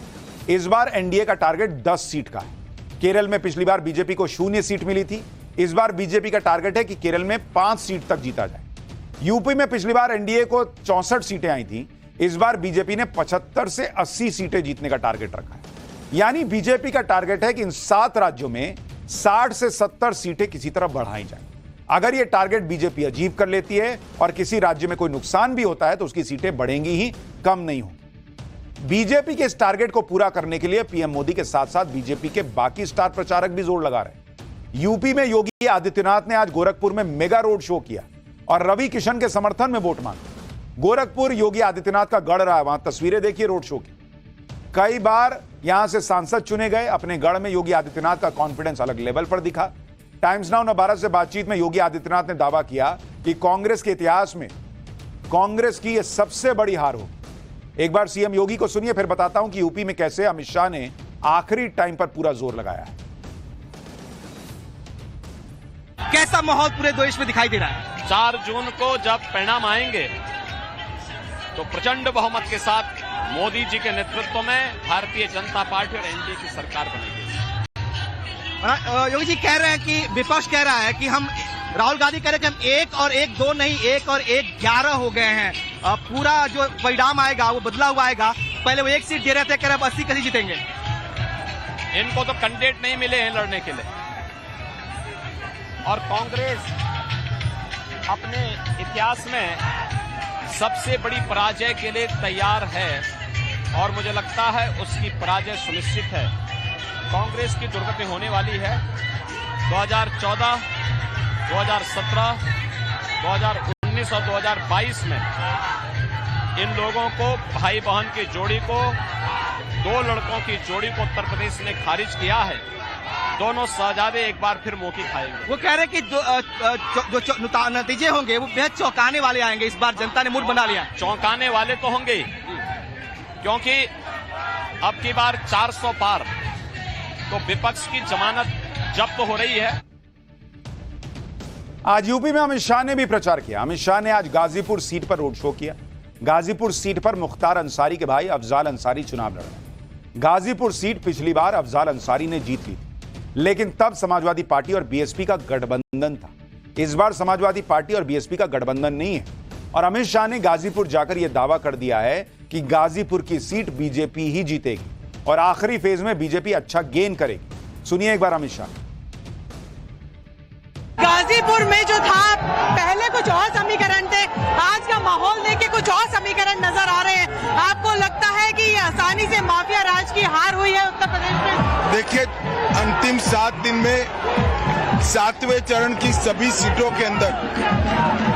इस बार एनडीए का टारगेट 10 सीट का है। केरल में पिछली बार बीजेपी को 0 सीट मिली थी, इस बार बीजेपी का टारगेट है कि केरल में 5 सीट तक जीता जाए। यूपी में पिछली बार एनडीए को 64 सीटें आई थी, इस बार बीजेपी ने 75 से 80 सीटें जीतने का टारगेट रखा है। यानी बीजेपी का टारगेट है कि इन 7 राज्यों में 60 से 70 सीटें किसी तरह बढ़ाई जाए। अगर यह टारगेट बीजेपी अचीव कर लेती है और किसी राज्य में कोई नुकसान भी होता है तो उसकी सीटें बढ़ेंगी ही, कम नहीं होंगी। बीजेपी के इस टारगेट को पूरा करने के लिए पीएम मोदी के साथ साथ बीजेपी के बाकी स्टार प्रचारक भी जोर लगा रहे हैं। यूपी में योगी आदित्यनाथ ने आज गोरखपुर में मेगा रोड शो किया और रवि किशन के समर्थन में वोट मांगा। गोरखपुर योगी आदित्यनाथ का गढ़ रहा है, वहां तस्वीरें देखिए रोड शो की। कई बार यहां से सांसद चुने गए, अपने गढ़ में योगी आदित्यनाथ का कॉन्फिडेंस अलग लेवल पर दिखा। टाइम्स नाउ भारत से बातचीत में योगी आदित्यनाथ ने दावा किया कि कांग्रेस के इतिहास में कांग्रेस की यह सबसे बड़ी हार हो। एक बार सीएम योगी को सुनिए, फिर बताता हूं कि यूपी में कैसे अमित शाह ने आखिरी टाइम पर पूरा जोर लगाया है। कैसा माहौल पूरे देश में दिखाई दे रहा है? 4 जून को जब परिणाम आएंगे तो प्रचंड बहुमत के साथ मोदी जी के नेतृत्व में भारतीय जनता पार्टी और एनडीए की सरकार बनेगी। योगी जी कह रहे हैं कि विपक्ष कह रहा है कि हम, राहुल गांधी कह रहे हैं कि हम 1 और 1 2 नहीं, 1 और 1 11 हो गए हैं। पूरा जो परिणाम आएगा वो बदला हुआ आएगा। पहले वो 1 सीट दे रहे थे, कह रहे अब 80 कैसे जीतेंगे। इनको तो कैंडिडेट नहीं मिले हैं लड़ने के लिए और कांग्रेस अपने इतिहास में सबसे बड़ी पराजय के लिए तैयार है और मुझे लगता है उसकी पराजय सुनिश्चित है। कांग्रेस की दुर्गति होने वाली है। 2014, 2017, 2019 और 2022 में इन लोगों को, भाई बहन की जोड़ी को, 2 लड़कों की जोड़ी को उत्तर प्रदेश ने खारिज किया है। दोनों शहजादे एक बार फिर मौकी खाएंगे। वो कह रहे हैं कि जो नतीजे होंगे वो बेहद चौंकाने वाले आएंगे। इस बार जनता ने मूड बना लिया। चौंकाने वाले तो होंगे क्योंकि अब की बार 400 पार, तो विपक्ष की जमानत जब्त हो रही है। आज यूपी में अमित शाह ने भी प्रचार किया। अमित शाह ने आज गाजीपुर सीट पर रोड शो किया। गाजीपुर सीट पर मुख्तार अंसारी के भाई अफजाल अंसारी चुनाव लड़ रहे हैं। गाजीपुर सीट पिछली बार अफजाल अंसारी ने जीत ली थी, लेकिन तब समाजवादी पार्टी और बीएसपी का गठबंधन था। इस बार समाजवादी पार्टी और बीएसपी का गठबंधन नहीं है और अमित शाह ने गाजीपुर जाकर यह दावा कर दिया है कि गाजीपुर की सीट बीजेपी ही जीतेगी और आखिरी फेज में बीजेपी अच्छा गेन करेगी। सुनिए एक बार अमित शाह। गाजीपुर में जो था पहले कुछ और समीकरण थे, आज का माहौल देख के कुछ और समीकरण नजर आ रहे हैं। आपको लगता है कि ये आसानी से माफिया राज की हार हुई है उत्तर प्रदेश में? देखिए, अंतिम 7 दिन में 7वें चरण की सभी सीटों के अंदर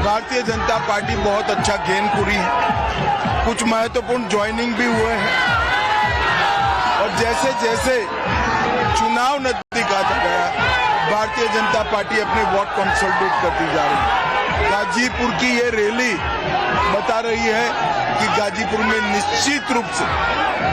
भारतीय जनता पार्टी बहुत अच्छा गेन पूरी है। कुछ महत्वपूर्ण ज्वाइनिंग भी हुए हैं और जैसे जैसे चुनाव नजदीक आता गया, भारतीय जनता पार्टी अपने वोट कंसोलिडेट करती जा रही है। गाजीपुर की ये रैली बता रही है कि गाजीपुर में निश्चित रूप से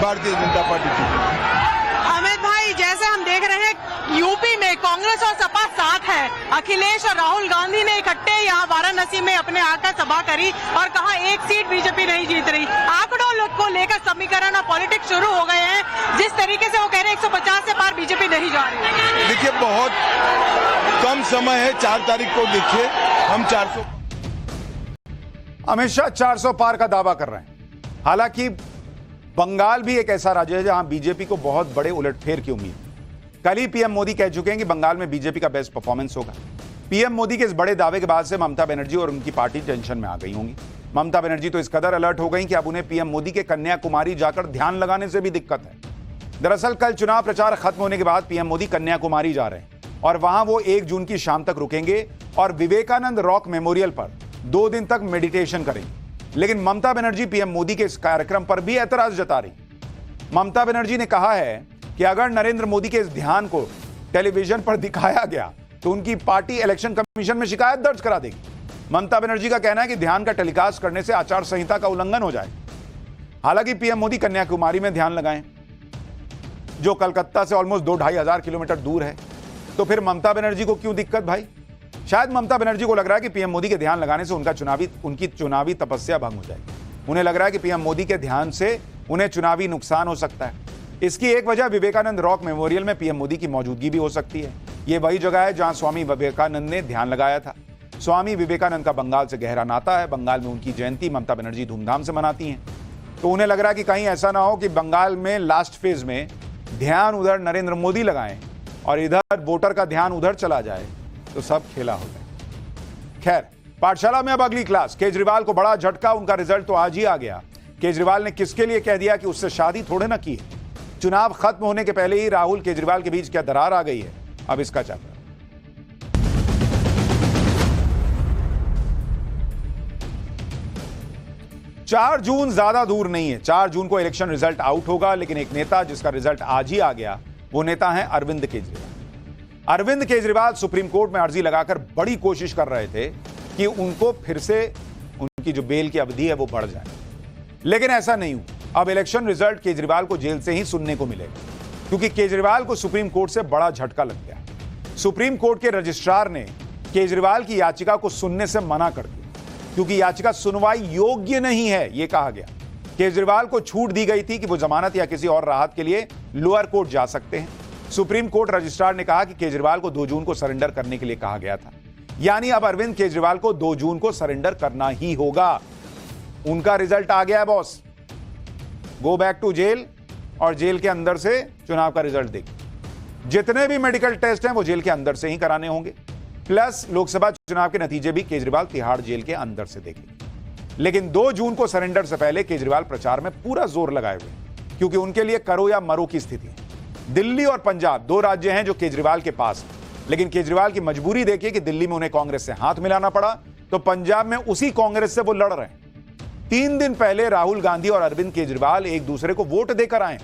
भारतीय जनता पार्टी जीतेगी। अमित भाई, जैसे हम देख रहे हैं यूपी में कांग्रेस और सपा साथ है। अखिलेश और राहुल गांधी ने इकट्ठे यहाँ वाराणसी में अपने आकर सभा करी और कहा 1 सीट बीजेपी नहीं जीत रही। आंकड़ों को लेकर समीकरण और पॉलिटिक्स शुरू हो गए हैं। जिस तरीके से वो कह रहे हैं 150 से पार बीजेपी नहीं जा रही। देखिए, बहुत कम समय है, 4 तारीख को देखिए हम 400। अमित शाह 400 पार का दावा कर रहे हैं। हालांकि बंगाल भी एक ऐसा राज्य है जहां बीजेपी को बहुत बड़े उलटफेर की उम्मीद है। कल ही पीएम मोदी कह चुके हैं कि बंगाल में बीजेपी का बेस्ट परफॉर्मेंस होगा। पीएम मोदी के इस बड़े दावे के बाद से ममता बनर्जी और उनकी पार्टी टेंशन में आ गई होंगी। ममता बनर्जी तो इस कदर अलर्ट हो गई कि अब उन्हें पीएम मोदी के कन्याकुमारी जाकर ध्यान लगाने से भी दिक्कत है। दरअसल कल चुनाव प्रचार खत्म होने के बाद पीएम मोदी कन्याकुमारी जा रहे हैं और वहां वो 1 जून की शाम तक रुकेंगे और विवेकानंद रॉक मेमोरियल पर 2 दिन तक मेडिटेशन करेंगी। लेकिन ममता बनर्जी पीएम मोदी के इस कार्यक्रम पर भी ऐतराज जता रही। ममता बनर्जी ने कहा है कि अगर नरेंद्र मोदी के इस ध्यान को टेलीविजन पर दिखाया गया तो उनकी पार्टी इलेक्शन कमीशन में शिकायत दर्ज करा देगी। ममता बनर्जी का कहना है कि ध्यान का टेलीकास्ट करने से आचार संहिता का उल्लंघन हो जाए। हालांकि पीएम मोदी कन्याकुमारी में ध्यान लगाएं, जो कलकत्ता से ऑलमोस्ट 2-2.5 हजार किलोमीटर दूर है, तो फिर ममता बनर्जी को क्यों दिक्कत भाई? शायद ममता बनर्जी को लग रहा है कि पीएम मोदी के ध्यान लगाने से उनकी चुनावी तपस्या भंग हो जाएगी। उन्हें लग रहा है कि पीएम मोदी के ध्यान से उन्हें चुनावी नुकसान हो सकता है। इसकी एक वजह विवेकानंद रॉक मेमोरियल में पीएम मोदी की मौजूदगी भी हो सकती है। यह वही जगह है जहां स्वामी विवेकानंद ने ध्यान लगाया था। स्वामी विवेकानंद का बंगाल से गहरा नाता है। बंगाल में उनकी जयंती ममता बनर्जी धूमधाम से मनाती हैं। तो उन्हें लग रहा है कि कहीं ऐसा ना हो कि बंगाल में लास्ट फेज में ध्यान उधर नरेंद्र मोदी लगाएं और इधर वोटर का ध्यान उधर चला जाए तो सब खेला हो जाए। खैर, पाठशाला में अब अगली क्लास। केजरीवाल को बड़ा झटका, उनका रिजल्ट तो आज ही आ गया। केजरीवाल ने किसके लिए कह दिया कि उससे शादी थोड़े ना की है। चुनाव खत्म होने के पहले ही राहुल केजरीवाल के बीच क्या दरार आ गई है, अब इसका चैप्टर। 4 जून ज्यादा दूर नहीं है। 4 जून को इलेक्शन रिजल्ट आउट होगा, लेकिन एक नेता जिसका रिजल्ट आज ही आ गया, वो नेता है अरविंद केजरीवाल। अरविंद केजरीवाल सुप्रीम कोर्ट में अर्जी लगाकर बड़ी कोशिश कर रहे थे कि उनको फिर से उनकी जो बेल की अवधि है वो बढ़ जाए, लेकिन ऐसा नहीं हुआ। अब इलेक्शन रिजल्ट केजरीवाल को जेल से ही सुनने को मिलेगा, क्योंकि केजरीवाल को सुप्रीम कोर्ट से बड़ा झटका लग गया। सुप्रीम कोर्ट के रजिस्ट्रार ने केजरीवाल की याचिका को सुनने से मना कर दिया, क्योंकि याचिका सुनवाई योग्य नहीं है, यह कहा गया। केजरीवाल को छूट दी गई थी कि वो जमानत या किसी और राहत के लिए लोअर कोर्ट जा सकते हैं। सुप्रीम कोर्ट रजिस्ट्रार ने कहा कि केजरीवाल को 2 जून को सरेंडर करने के लिए कहा गया था। यानी अब अरविंद केजरीवाल को 2 जून को सरेंडर करना ही होगा। उनका रिजल्ट आ गया है boss. Go back to jail और जेल के अंदर से चुनाव का रिजल्ट देखिए। जितने भी मेडिकल टेस्ट हैं वो जेल के अंदर से ही कराने होंगे, प्लस लोकसभा चुनाव के नतीजे भी केजरीवाल तिहाड़ जेल के अंदर से देखेंगे। लेकिन 2 जून को सरेंडर से पहले केजरीवाल प्रचार में पूरा जोर लगाए हुए, क्योंकि उनके लिए करो या मरो की स्थिति है। दिल्ली और पंजाब 2 राज्य हैं जो केजरीवाल के पास हैं, लेकिन केजरीवाल की मजबूरी देखिए कि दिल्ली में उन्हें कांग्रेस से हाथ मिलाना पड़ा, तो पंजाब में उसी कांग्रेस से वो लड़ रहे हैं। 3 दिन पहले राहुल गांधी और अरविंद केजरीवाल एक दूसरे को वोट देकर आए,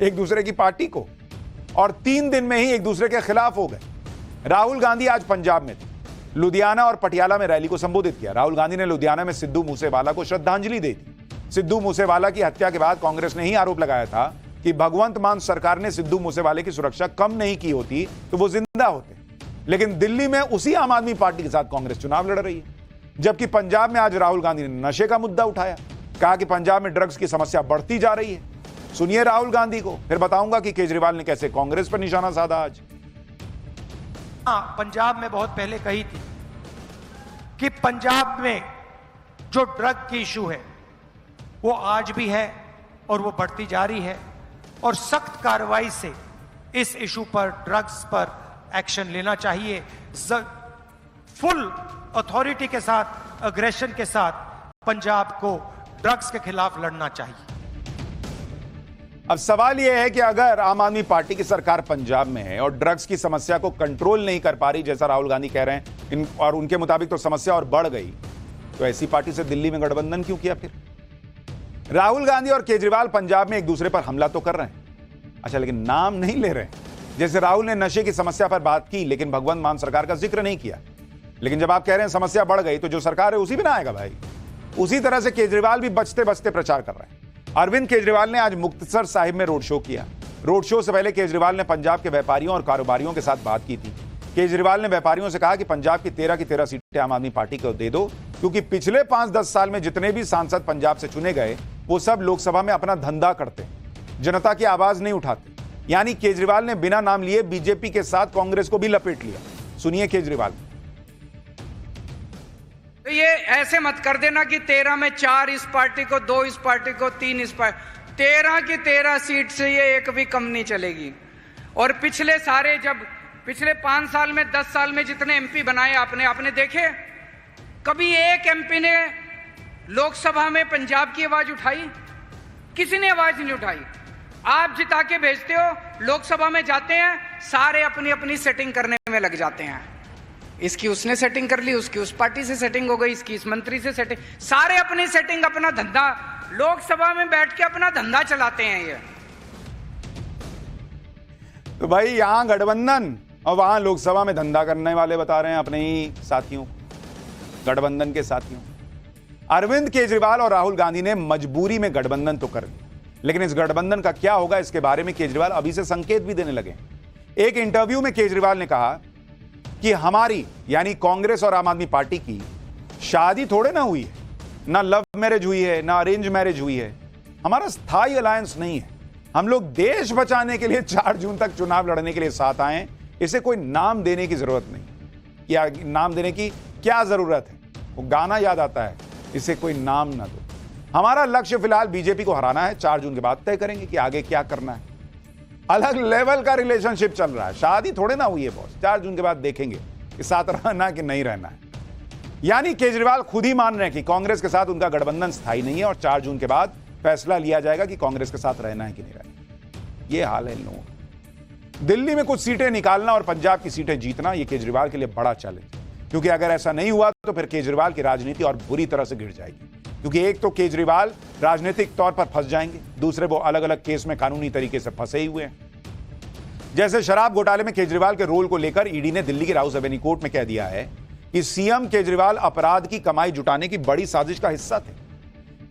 एक दूसरे की पार्टी को, और 3 दिन में ही एक दूसरे के खिलाफ हो गए। राहुल गांधी आज पंजाब में थे, लुधियाना और पटियाला में रैली को संबोधित किया। राहुल गांधी ने लुधियाना में सिद्धू मूसेवाला को श्रद्धांजलि दी थी। सिद्धू मूसेवाला की हत्या के बाद कांग्रेस ने ही आरोप लगाया था कि भगवंत मान सरकार ने सिद्धू मूसेवाले की सुरक्षा कम नहीं की होती तो वो जिंदा होते। लेकिन दिल्ली में उसी आम आदमी पार्टी के साथ कांग्रेस चुनाव लड़ रही है, जबकि पंजाब में आज राहुल गांधी ने नशे का मुद्दा उठाया, कहा कि पंजाब में ड्रग्स की समस्या बढ़ती जा रही है। सुनिए राहुल गांधी को, फिर बताऊंगा कि केजरीवाल ने कैसे कांग्रेस पर निशाना साधा आज। पंजाब में बहुत पहले कही थी कि पंजाब में जो ड्रग की इशू है वो आज भी है और वो बढ़ती जा रही है, और सख्त कार्रवाई से इस इशू पर, ड्रग्स पर एक्शन लेना चाहिए। फुल अथॉरिटी के साथ, अग्रेशन के साथ पंजाब को ड्रग्स के खिलाफ लड़ना चाहिए। अब सवाल यह है कि अगर आम आदमी पार्टी की सरकार पंजाब में है और ड्रग्स की समस्या को कंट्रोल नहीं कर पा रही, जैसा राहुल गांधी कह रहे हैं, और उनके मुताबिक तो समस्या और बढ़ गई, तो ऐसी पार्टी से दिल्ली में गठबंधन क्यों किया? फिर राहुल गांधी और केजरीवाल पंजाब में एक दूसरे पर हमला तो कर रहे हैं, अच्छा, लेकिन नाम नहीं ले रहे हैं। जैसे राहुल ने नशे की समस्या पर बात की, लेकिन भगवंत मान सरकार का जिक्र नहीं किया। लेकिन जब आप कह रहे हैं समस्या बढ़ गई, तो जो सरकार है उसी में ना आएगा भाई। उसी तरह से केजरीवाल भी बचते बचते प्रचार कर रहे हैं। अरविंद केजरीवाल ने आज मुक्तसर साहिब में रोड शो किया। रोड शो से पहले केजरीवाल ने पंजाब के व्यापारियों और कारोबारियों के साथ बात की थी। केजरीवाल ने व्यापारियों से कहा कि पंजाब की 13 की 13 सीटें आम आदमी पार्टी को दे दो, क्योंकि पिछले 5-10 साल में जितने भी सांसद पंजाब से चुने गए वो सब लोकसभा में अपना धंधा करते, जनता की आवाज नहीं उठाते। यानी केजरीवाल ने बिना नाम लिए बीजेपी के साथ कांग्रेस को भी लपेट लिया। सुनिए केजरीवाल। तो ये ऐसे मत कर देना कि 13 में 4 इस पार्टी को, 2 इस पार्टी को, 3 इस पार्टी। 13 की 13 सीट से ये एक भी कम नहीं चलेगी। और पिछले सारे, जब पिछले 5 साल में, 10 साल में जितने एमपी बनाए आपने देखे, कभी एक एमपी ने लोकसभा में पंजाब की आवाज उठाई? किसी ने आवाज नहीं उठाई। आप जिता के भेजते हो, लोकसभा में जाते हैं, सारे अपनी अपनी सेटिंग करने में लग जाते हैं। इसकी उसने सेटिंग कर ली, उसकी उस पार्टी से सेटिंग हो गई, इसकी इस मंत्री से सेटिंग, सारे अपनी सेटिंग, अपना धंधा, लोकसभा में बैठ के अपना धंधा चलाते हैं ये। तो भाई यहां गठबंधन और वहां लोकसभा में धंधा करने वाले बता रहे हैं अपने ही साथियों, गठबंधन के साथियों। अरविंद केजरीवाल और राहुल गांधी ने मजबूरी में गठबंधन तो कर लिया, लेकिन इस गठबंधन का क्या होगा इसके बारे में केजरीवाल अभी से संकेत भी देने लगे। एक इंटरव्यू में केजरीवाल ने कहा कि हमारी यानी कांग्रेस और आम आदमी पार्टी की शादी थोड़े ना हुई है, ना लव मैरिज हुई है, ना अरेंज मैरिज हुई है, हमारा स्थायी अलायंस नहीं है। हम लोग देश बचाने के लिए 4 जून तक चुनाव लड़ने के लिए साथ आए, इसे कोई नाम देने की जरूरत नहीं। या नाम देने की क्या जरूरत है, वो गाना याद आता है, इसे कोई नाम ना दो। हमारा लक्ष्य फिलहाल बीजेपी को हराना है, 4 जून के बाद तय करेंगे कि आगे क्या करना है। अलग लेवल का रिलेशनशिप चल रहा है, शादी थोड़े ना हुई है बॉस, 4 जून के बाद देखेंगे कि साथ रहना कि नहीं रहना है। यानी केजरीवाल खुद ही मान रहे हैं कि कांग्रेस के साथ उनका गठबंधन स्थायी नहीं है और 4 जून के बाद फैसला लिया जाएगा कि कांग्रेस के साथ रहना है कि नहीं रहना। यह हाल है इन लोगों का। दिल्ली में कुछ सीटें निकालना और पंजाब की सीटें जीतना, यह केजरीवाल के लिए बड़ा चैलेंज, क्योंकि अगर ऐसा नहीं हुआ तो फिर केजरीवाल की राजनीति और बुरी तरह से गिर जाएगी। क्योंकि एक तो केजरीवाल राजनीतिक तौर पर फंस जाएंगे, दूसरे वो अलग अलग केस में कानूनी तरीके से फंसे ही हुए हैं। जैसे शराब घोटाले में केजरीवाल के रोल को लेकर ईडी ने दिल्ली की राउस एवेन्यू कोर्ट में कह दिया है कि सीएम केजरीवाल अपराध की कमाई जुटाने की बड़ी साजिश का हिस्सा थे।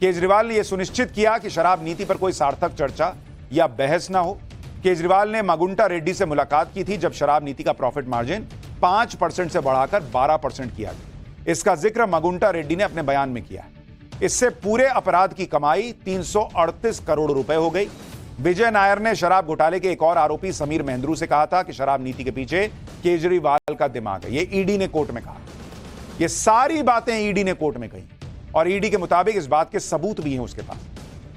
केजरीवाल ने यह सुनिश्चित किया कि शराब नीति पर कोई सार्थक चर्चा या बहस ना हो। केजरीवाल ने मागुंटा रेड्डी से मुलाकात की थी जब शराब नीति का प्रॉफिट मार्जिन 5% से बढ़ाकर 12% किया गया। इसका जिक्र मागुंटा रेड्डी ने अपने बयान में किया। इससे पूरे अपराध की कमाई 338 करोड़ रुपए हो गई। विजय नायर ने शराब घोटाले के एक और आरोपी समीर महेंद्रू से कहा था कि शराब नीति के पीछे केजरीवाल का दिमाग है। यह ईडी ने कोर्ट में कहा। यह सारी बातें ईडी ने कोर्ट में कही और ईडी के मुताबिक इस बात के सबूत भी हैं उसके पास।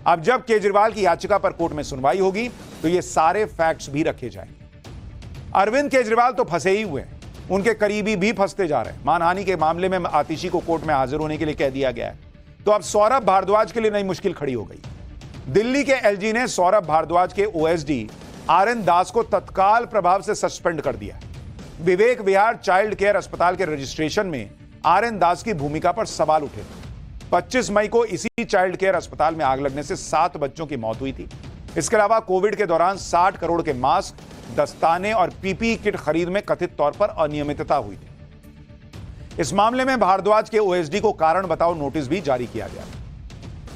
अब जब केजरीवाल की याचिका पर कोर्ट में सुनवाई होगी तो ये सारे फैक्ट्स भी रखे जाएंगे। अरविंद केजरीवाल तो फंसे ही हुए हैं, उनके करीबी भी फंसते जा रहे हैं। मानहानि के मामले में आतिशी को कोर्ट में हाजिर होने के लिए कह दिया गया है, तो अब सौरभ भारद्वाज के लिए नई मुश्किल खड़ी हो गई। दिल्ली के एलजी ने सौरभ भारद्वाज के ओएसडी आरएन दास को तत्काल प्रभाव से सस्पेंड कर दिया। विवेक विहार चाइल्ड केयर अस्पताल के रजिस्ट्रेशन में आरएन दास की भूमिका पर सवाल उठे। 25 मई को इसी चाइल्ड केयर अस्पताल में आग लगने से 7 बच्चों की मौत हुई थी। इसके अलावा कोविड के दौरान 60 करोड़ के मास्क, दस्ताने और पीपीई किट खरीद में कथित तौर पर अनियमितता हुई थी। इस मामले में भारद्वाज के ओएसडी को कारण बताओ नोटिस भी जारी किया गया।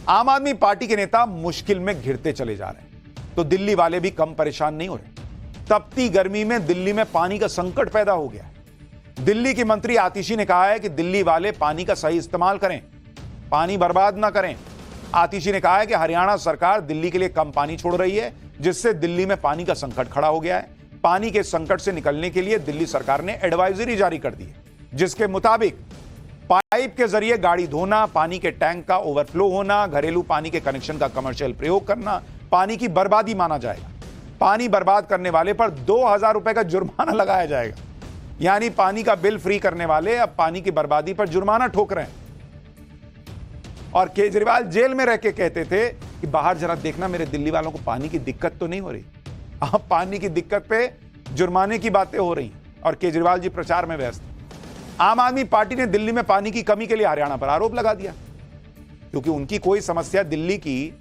आम आदमी पार्टी के नेता मुश्किल में घिरते चले जा रहे हैं, तो दिल्ली वाले भी कम परेशान नहीं हो रहे। तपती गर्मी में दिल्ली में पानी का संकट पैदा हो गया है। दिल्ली की मंत्री आतिशी ने कहा है कि दिल्ली वाले पानी का सही इस्तेमाल करें, पानी बर्बाद ना करें। आतिशी ने कहा है कि हरियाणा सरकार दिल्ली के लिए कम पानी छोड़ रही है, जिससे दिल्ली में पानी का संकट खड़ा हो गया है। पानी के संकट से निकलने के लिए दिल्ली सरकार ने एडवाइजरी जारी कर दी है, जिसके मुताबिक पाइप के जरिए गाड़ी धोना, पानी के टैंक का ओवरफ्लो होना, घरेलू पानी के कनेक्शन का कमर्शियल प्रयोग करना पानी की बर्बादी माना जाएगा। पानी बर्बाद करने वाले पर 2000 रुपए का जुर्माना लगाया जाएगा। यानी पानी का बिल फ्री करने वाले अब पानी की बर्बादी पर जुर्माना ठोक रहे हैं। और केजरीवाल जेल में रह के कहते थे कि बाहर जरा देखना, मेरे दिल्ली वालों को पानी की दिक्कत तो नहीं हो रही। अब पानी की दिक्कत पे जुर्माने की बातें हो रही और केजरीवाल जी प्रचार में व्यस्त। आम आदमी पार्टी ने दिल्ली में पानी की कमी के लिए हरियाणा पर आरोप लगा दिया, क्योंकि उनकी कोई समस्या दिल्ली की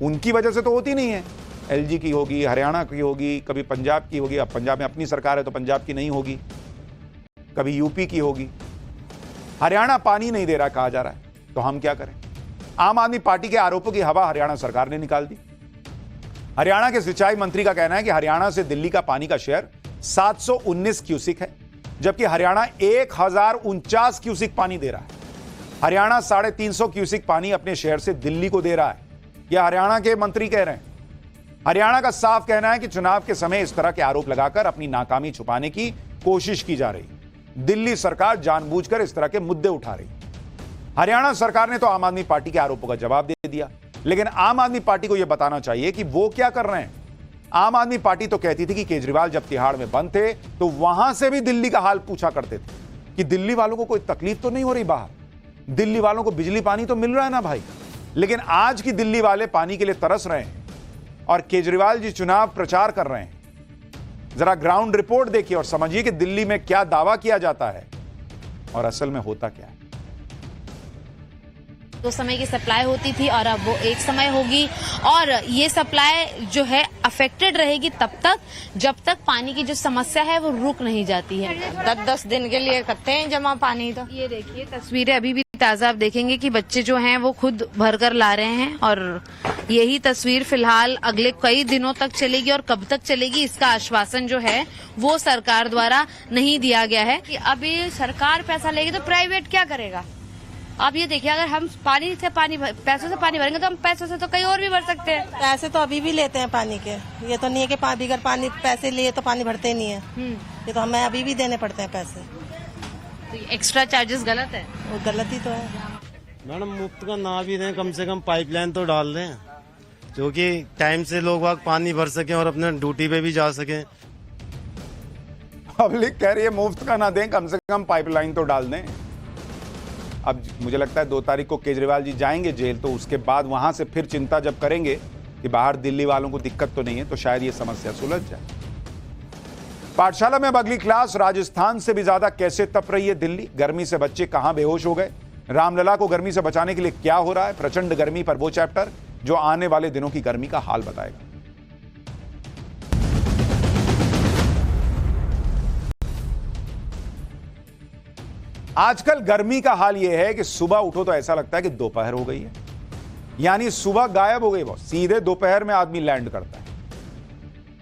उनकी वजह से तो होती नहीं है। एलजी की होगी, हरियाणा की होगी, कभी पंजाब की होगी। अब पंजाब में अपनी सरकार है तो पंजाब की नहीं होगी, कभी यूपी की होगी। हरियाणा पानी नहीं दे रहा कहा जा रहा है, तो हम क्या करें। आम आदमी पार्टी के आरोपों की हवा हरियाणा सरकार ने निकाल दी। हरियाणा के सिंचाई मंत्री का कहना है कि हरियाणा से दिल्ली का पानी का शेयर 719 क्यूसिक है, जबकि हरियाणा 1049 क्यूसिक पानी दे रहा है। हरियाणा 350 क्यूसिक पानी अपने शहर से दिल्ली को दे रहा है, यह हरियाणा के मंत्री कह रहे हैं। हरियाणा का साफ कहना है कि चुनाव के समय इस तरह के आरोप लगाकर अपनी नाकामी छुपाने की कोशिश की जा रही। दिल्ली सरकार जानबूझकर इस तरह के मुद्दे उठा रही। हरियाणा सरकार ने तो आम आदमी पार्टी के आरोपों का जवाब दे दिया, लेकिन आम आदमी पार्टी को यह बताना चाहिए कि वो क्या कर रहे हैं। आम आदमी पार्टी तो कहती थी कि केजरीवाल जब तिहाड़ में बंद थे तो वहां से भी दिल्ली का हाल पूछा करते थे कि दिल्ली वालों को कोई तकलीफ तो नहीं हो रही, बाहर दिल्ली वालों को बिजली पानी तो मिल रहा है ना भाई। लेकिन आज की दिल्ली वाले पानी के लिए तरस रहे हैं और केजरीवाल जी चुनाव प्रचार कर रहे हैं। जरा ग्राउंड रिपोर्ट देखिए और समझिए कि दिल्ली में क्या दावा किया जाता है और असल में होता क्या है। 2 समय की सप्लाई होती थी और अब वो 1 समय होगी, और ये सप्लाई जो है अफेक्टेड रहेगी तब तक जब तक पानी की जो समस्या है वो रुक नहीं जाती है। 10-10 दिन के लिए करते हैं जमा पानी। तो ये देखिए तस्वीरें अभी भी ताजा आप देखेंगे कि बच्चे जो हैं वो खुद भर कर ला रहे हैं, और यही तस्वीर फिलहाल अगले कई दिनों तक चलेगी, और कब तक चलेगी इसका आश्वासन जो है वो सरकार द्वारा नहीं दिया गया है कि अभी सरकार पैसा लेगी तो प्राइवेट क्या करेगा। आप ये देखिए, अगर हम पैसों से पानी भरेंगे तो हम पैसों से तो कहीं और भी भर सकते हैं। पैसे तो अभी भी लेते हैं पानी के, ये तो नहीं है कि बगैर पानी पैसे लिए तो पानी भरते ही नहीं है, ये तो हमें अभी भी देने पड़ते हैं पैसे। तो एक्स्ट्रा चार्जेस गलत है? वो गलत ही तो है मैडम। मुफ्त का ना भी दें, कम से कम पाइपलाइन तो डाल दें, जो कि टाइम से लोग वहाँ पानी भर सकें और अपने ड्यूटी पे भी जा सकें। पब्लिक कह रही है मुफ्त का ना दें, कम से कम पाइपलाइन तो डाल दें। अब मुझे लगता है 2 तारीख को केजरीवाल जी जाएंगे जेल, तो उसके बाद वहां से फिर चिंता जब करेंगे कि बाहर दिल्ली वालों को दिक्कत तो नहीं है, तो शायद ये समस्या सुलझ जाए। पाठशाला में अब अगली क्लास। राजस्थान से भी ज्यादा कैसे तप रही है दिल्ली। गर्मी से बच्चे कहां बेहोश हो गए, रामलला को गर्मी से बचाने के लिए क्या हो रहा है, प्रचंड गर्मी पर वो चैप्टर जो आने वाले दिनों की गर्मी का हाल बताएगा। आजकल गर्मी का हाल यह है कि सुबह उठो तो ऐसा लगता है कि दोपहर हो गई है, यानी सुबह गायब हो गई, बहुत सीधे दोपहर में आदमी लैंड करता है।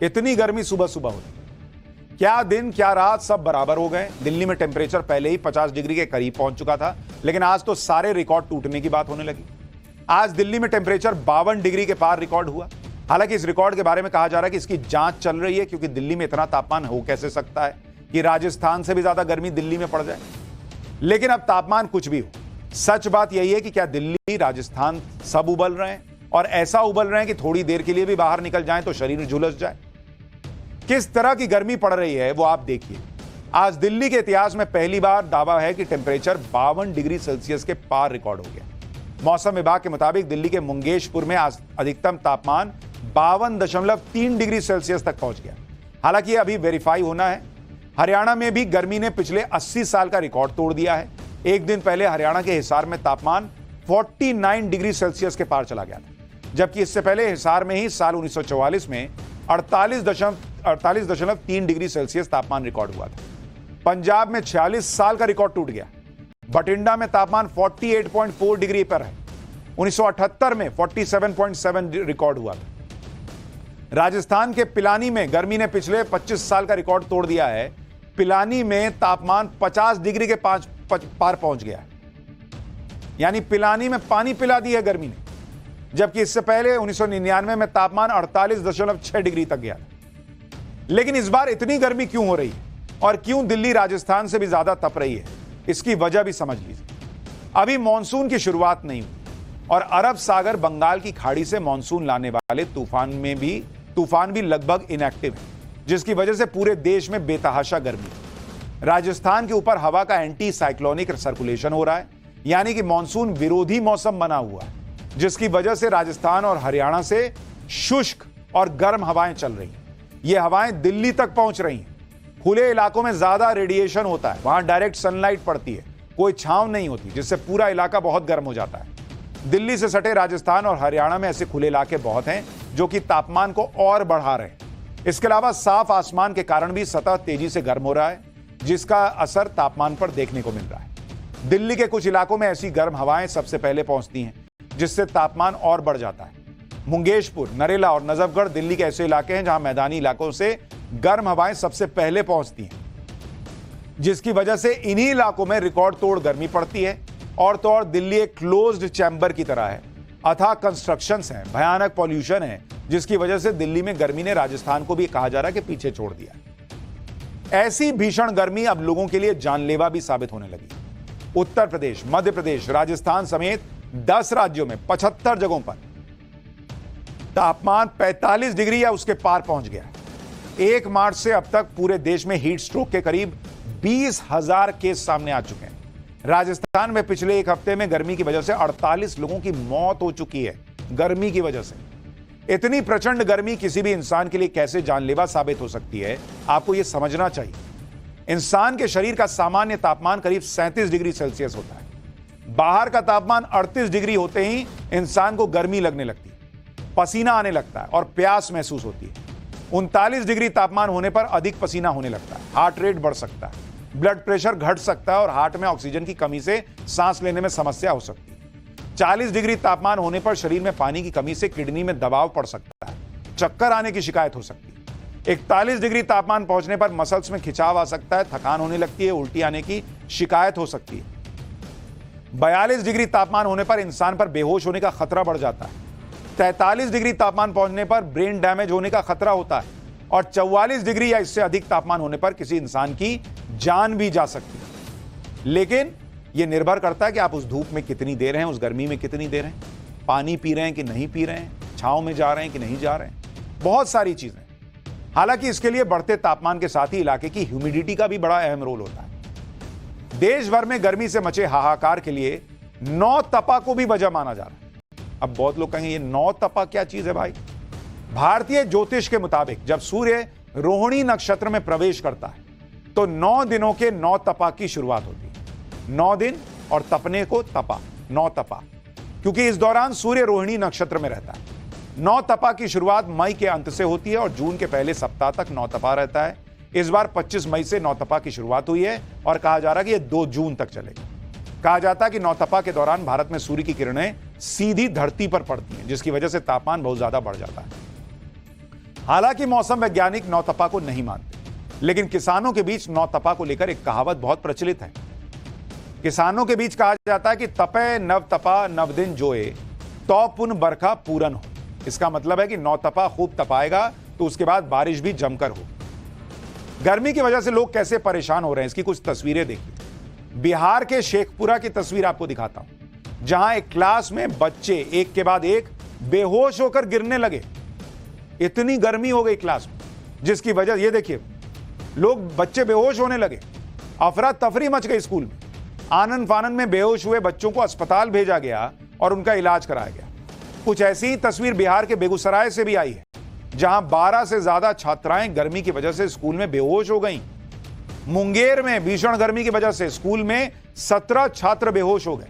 इतनी गर्मी सुबह सुबह होती है। क्या दिन क्या रात सब बराबर हो गए। दिल्ली में टेम्परेचर पहले ही 50 डिग्री के करीब पहुंच चुका था, लेकिन आज तो सारे रिकॉर्ड टूटने की बात होने लगी। आज दिल्ली में टेम्परेचर 52 डिग्री के पार रिकॉर्ड हुआ। हालांकि इस रिकॉर्ड के बारे में कहा जा रहा है कि इसकी जांच चल रही है, क्योंकि दिल्ली में इतना तापमान हो कैसे सकता है कि राजस्थान से भी ज्यादा गर्मी दिल्ली में पड़ जाए। लेकिन अब तापमान कुछ भी हो, सच बात यही है कि क्या दिल्ली राजस्थान सब उबल रहे हैं, और ऐसा उबल रहे हैं कि थोड़ी देर के लिए भी बाहर निकल जाएं तो शरीर झुलस जाए। किस तरह की गर्मी पड़ रही है वो आप देखिए। आज दिल्ली के इतिहास में पहली बार दावा है कि टेम्परेचर 52 डिग्री सेल्सियस के पार रिकॉर्ड हो गया। मौसम विभाग के मुताबिक दिल्ली के मुंगेशपुर में आज अधिकतम तापमान 52.3 डिग्री सेल्सियस तक पहुंच गया। हालांकि अभी वेरीफाई होना है। हरियाणा में भी गर्मी ने पिछले 80 साल का रिकॉर्ड तोड़ दिया है। एक दिन पहले हरियाणा के हिसार में तापमान 49 डिग्री सेल्सियस के पार चला गया था, जबकि इससे पहले हिसार में ही साल 1944 में 48.3 डिग्री सेल्सियस तापमान रिकॉर्ड हुआ था। पंजाब में 46 साल का रिकॉर्ड टूट गया। बठिंडा में तापमान 48.4 डिग्री पर है। 1978 में 47.7 रिकॉर्ड हुआ था। राजस्थान के पिलानी में गर्मी ने पिछले 25 साल का रिकॉर्ड तोड़ दिया है। पिलानी में तापमान 50 डिग्री के पार पहुंच गया है, यानी पिलानी में पानी पिला दी है गर्मी ने, जबकि इससे पहले 1999 में तापमान 48.6 डिग्री तक गया। लेकिन इस बार इतनी गर्मी क्यों हो रही है, और क्यों दिल्ली राजस्थान से भी ज्यादा तप रही है, इसकी वजह भी समझ लीजिए। अभी मॉनसून की शुरुआत नहीं हुई, और अरब सागर बंगाल की खाड़ी से मॉनसून लाने वाले तूफान भी लगभग इनएक्टिव है, जिसकी वजह से पूरे देश में बेतहाशा गर्मी है। राजस्थान के ऊपर हवा का एंटी साइक्लोनिक सर्कुलेशन हो रहा है, यानी कि मॉनसून विरोधी मौसम बना हुआ है, जिसकी वजह से राजस्थान और हरियाणा से शुष्क और गर्म हवाएं चल रही हैं। ये हवाएं दिल्ली तक पहुंच रही हैं। खुले इलाकों में ज्यादा रेडिएशन होता है, वहां डायरेक्ट सनलाइट पड़ती है, कोई छांव नहीं होती, जिससे पूरा इलाका बहुत गर्म हो जाता है। दिल्ली से सटे राजस्थान और हरियाणा में ऐसे खुले इलाके बहुत हैं जो कि तापमान को और बढ़ा रहे हैं। इसके अलावा साफ आसमान के कारण भी सतह तेजी से गर्म हो रहा है, जिसका असर तापमान पर देखने को मिल रहा है। दिल्ली के कुछ इलाकों में ऐसी गर्म हवाएं सबसे पहले पहुंचती हैं, जिससे तापमान और बढ़ जाता है। मुंगेशपुर, नरेला और नजफगढ़ दिल्ली के ऐसे इलाके हैं जहां मैदानी इलाकों से गर्म हवाएं सबसे पहले पहुंचती हैं, जिसकी वजह से इन्हीं इलाकों में रिकॉर्ड तोड़ गर्मी पड़ती है। और तो और दिल्ली एक क्लोज्ड चैम्बर की तरह है। अथाह कंस्ट्रक्शंस हैं, भयानक पॉल्यूशन है, जिसकी वजह से दिल्ली में गर्मी ने राजस्थान को भी कहा जा रहा है कि पीछे छोड़ दिया। ऐसी भीषण गर्मी अब लोगों के लिए जानलेवा भी साबित होने लगी। उत्तर प्रदेश, मध्य प्रदेश, राजस्थान समेत 10 राज्यों में 75 जगहों पर तापमान 45 डिग्री या उसके पार पहुंच गया है। 1 मार्च से अब तक पूरे देश में हीट स्ट्रोक के करीब 20,000 केस सामने आ चुके हैं। राजस्थान में पिछले 1 हफ्ते में गर्मी की वजह से 48 लोगों की मौत हो चुकी है, गर्मी की वजह से। इतनी प्रचंड गर्मी किसी भी इंसान के लिए कैसे जानलेवा साबित हो सकती है, आपको यह समझना चाहिए। इंसान के शरीर का सामान्य तापमान करीब 37 डिग्री सेल्सियस होता है। बाहर का तापमान 38 डिग्री होते ही इंसान को गर्मी लगने लगती है, पसीना आने लगता है और प्यास महसूस होती है। 39 डिग्री तापमान होने पर अधिक पसीना होने लगता है, हार्ट रेट बढ़ सकता है, ब्लड प्रेशर घट सकता है और हार्ट में ऑक्सीजन की कमी से सांस लेने में समस्या हो सकती है। 40 डिग्री तापमान होने पर शरीर में पानी की कमी से किडनी में दबाव पड़ सकता है, चक्कर आने की शिकायत हो सकती है। 41 डिग्री तापमान पहुंचने पर मसल्स में खिंचाव आ सकता है, थकान होने लगती है, उल्टी आने की शिकायत हो सकती है। 42 डिग्री तापमान होने पर इंसान पर बेहोश होने का खतरा बढ़ जाता है। 43 डिग्री तापमान पहुंचने पर ब्रेन डैमेज होने का खतरा होता है और 44 डिग्री या इससे अधिक तापमान होने पर किसी इंसान की जान भी जा सकती है। लेकिन यह निर्भर करता है कि आप उस धूप में कितनी देर हैं, उस गर्मी में कितनी देर हैं, पानी पी रहे हैं कि नहीं पी रहे हैं, छांव में जा रहे हैं कि नहीं जा रहे हैं, बहुत सारी चीजें। हालांकि इसके लिए बढ़ते तापमान के साथ ही इलाके की ह्यूमिडिटी का भी बड़ा अहम रोल होता है। देश भर में गर्मी से मचे हाहाकार के लिए 9 तपा को भी वजह माना जा रहा है। अब बहुत लोग कहेंगे ये 9 तपा क्या चीज है भाई? भारतीय ज्योतिष के मुताबिक जब सूर्य रोहिणी नक्षत्र में प्रवेश करता है तो 9 दिनों के 9 तपा की शुरुआत होती है। 9 दिन और तपने को तपा, 9 तपा, क्योंकि इस दौरान सूर्य रोहिणी नक्षत्र में रहता है। 9 तपा की शुरुआत मई के अंत से होती है और जून के पहले सप्ताह तक 9 तपा रहता है। इस बार 25 मई से 9 तपा की शुरुआत हुई है और कहा जा रहा है कि यह 2 जून तक चलेगा। कहा जाता है कि 9 तपा के दौरान भारत में सूर्य की किरणें सीधी धरती पर पड़ती हैं, जिसकी वजह से तापमान बहुत ज्यादा बढ़ जाता है। हालांकि मौसम वैज्ञानिक 9 तपा को नहीं मानते, लेकिन किसानों के बीच 9 तपा को लेकर एक कहावत बहुत प्रचलित है। किसानों के बीच कहा जाता है कि तपे नव तपा नव दिन जोए तो पुन बरखा पूरन हो। इसका मतलब है कि 9 तपा खूब तपाएगा तो उसके बाद बारिश भी जमकर हो। गर्मी की वजह से लोग कैसे परेशान हो रहे हैं, इसकी कुछ तस्वीरें देखिए। बिहार के शेखपुरा की तस्वीर आपको दिखाता हूं, जहां एक क्लास में बच्चे एक के बाद एक बेहोश होकर गिरने लगे। इतनी गर्मी हो गई क्लास में, जिसकी वजह ये देखिए, बच्चे बेहोश होने लगे। अफरा तफरी मच गई स्कूल में। आनन फानन में बेहोश हुए बच्चों को अस्पताल भेजा गया और उनका इलाज कराया गया। कुछ ऐसी ही तस्वीर बिहार के बेगूसराय से भी आई है, जहां 12 से ज्यादा छात्राएं गर्मी की वजह से स्कूल में बेहोश हो गईं। मुंगेर में भीषण गर्मी की वजह से स्कूल में 17 छात्र बेहोश हो गए।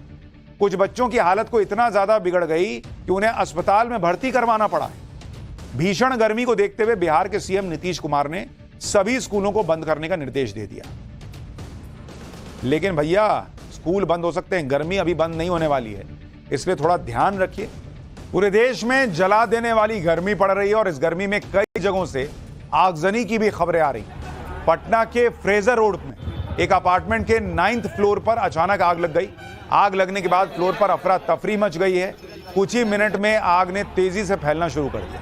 कुछ बच्चों की हालत को इतना ज्यादा बिगड़ गई कि उन्हें अस्पताल में भर्ती करवाना पड़ा है। भीषण गर्मी को देखते हुए बिहार के सीएम नीतीश कुमार ने सभी स्कूलों को बंद करने का निर्देश दे दिया। लेकिन भैया, स्कूल बंद हो सकते हैं, गर्मी अभी बंद नहीं होने वाली है, इसलिए थोड़ा ध्यान रखिए। पूरे देश में जला देने वाली गर्मी पड़ रही है और इस गर्मी में कई जगहों से आगजनी की भी खबरें आ रही हैं। पटना के फ्रेजर रोड में एक अपार्टमेंट के 9th फ्लोर पर अचानक आग लग गई। आग लगने के बाद फ्लोर पर अफरा तफरी मच गई है। कुछ ही मिनट में आग ने तेजी से फैलना शुरू कर दिया।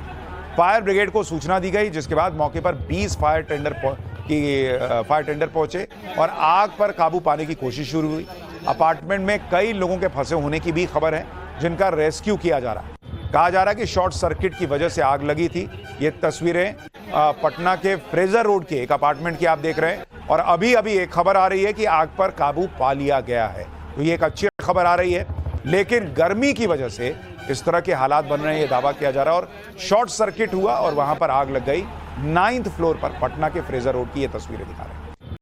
फायर ब्रिगेड को सूचना दी गई, जिसके बाद मौके पर 20 फायर टेंडर पहुंचे और आग पर काबू पाने की कोशिश शुरू हुई। अपार्टमेंट में कई लोगों के फंसे होने की भी खबर है, जिनका रेस्क्यू किया जा रहा है। कहा जा रहा है कि शॉर्ट सर्किट की वजह से आग लगी थी। ये तस्वीरें पटना के फ्रेजर रोड के एक अपार्टमेंट की आप देख रहे हैं और अभी एक खबर आ रही है कि आग पर काबू पा लिया गया है। तो ये एक अच्छी खबर आ रही है, लेकिन गर्मी की वजह से इस तरह के हालात बन रहे हैं, ये दावा किया जा रहा है। और शॉर्ट सर्किट हुआ और वहां पर आग लग गई। 9th फ्लोर पर पटना के फ्रेजर रोड की ये तस्वीरें दिखा रहे हैं।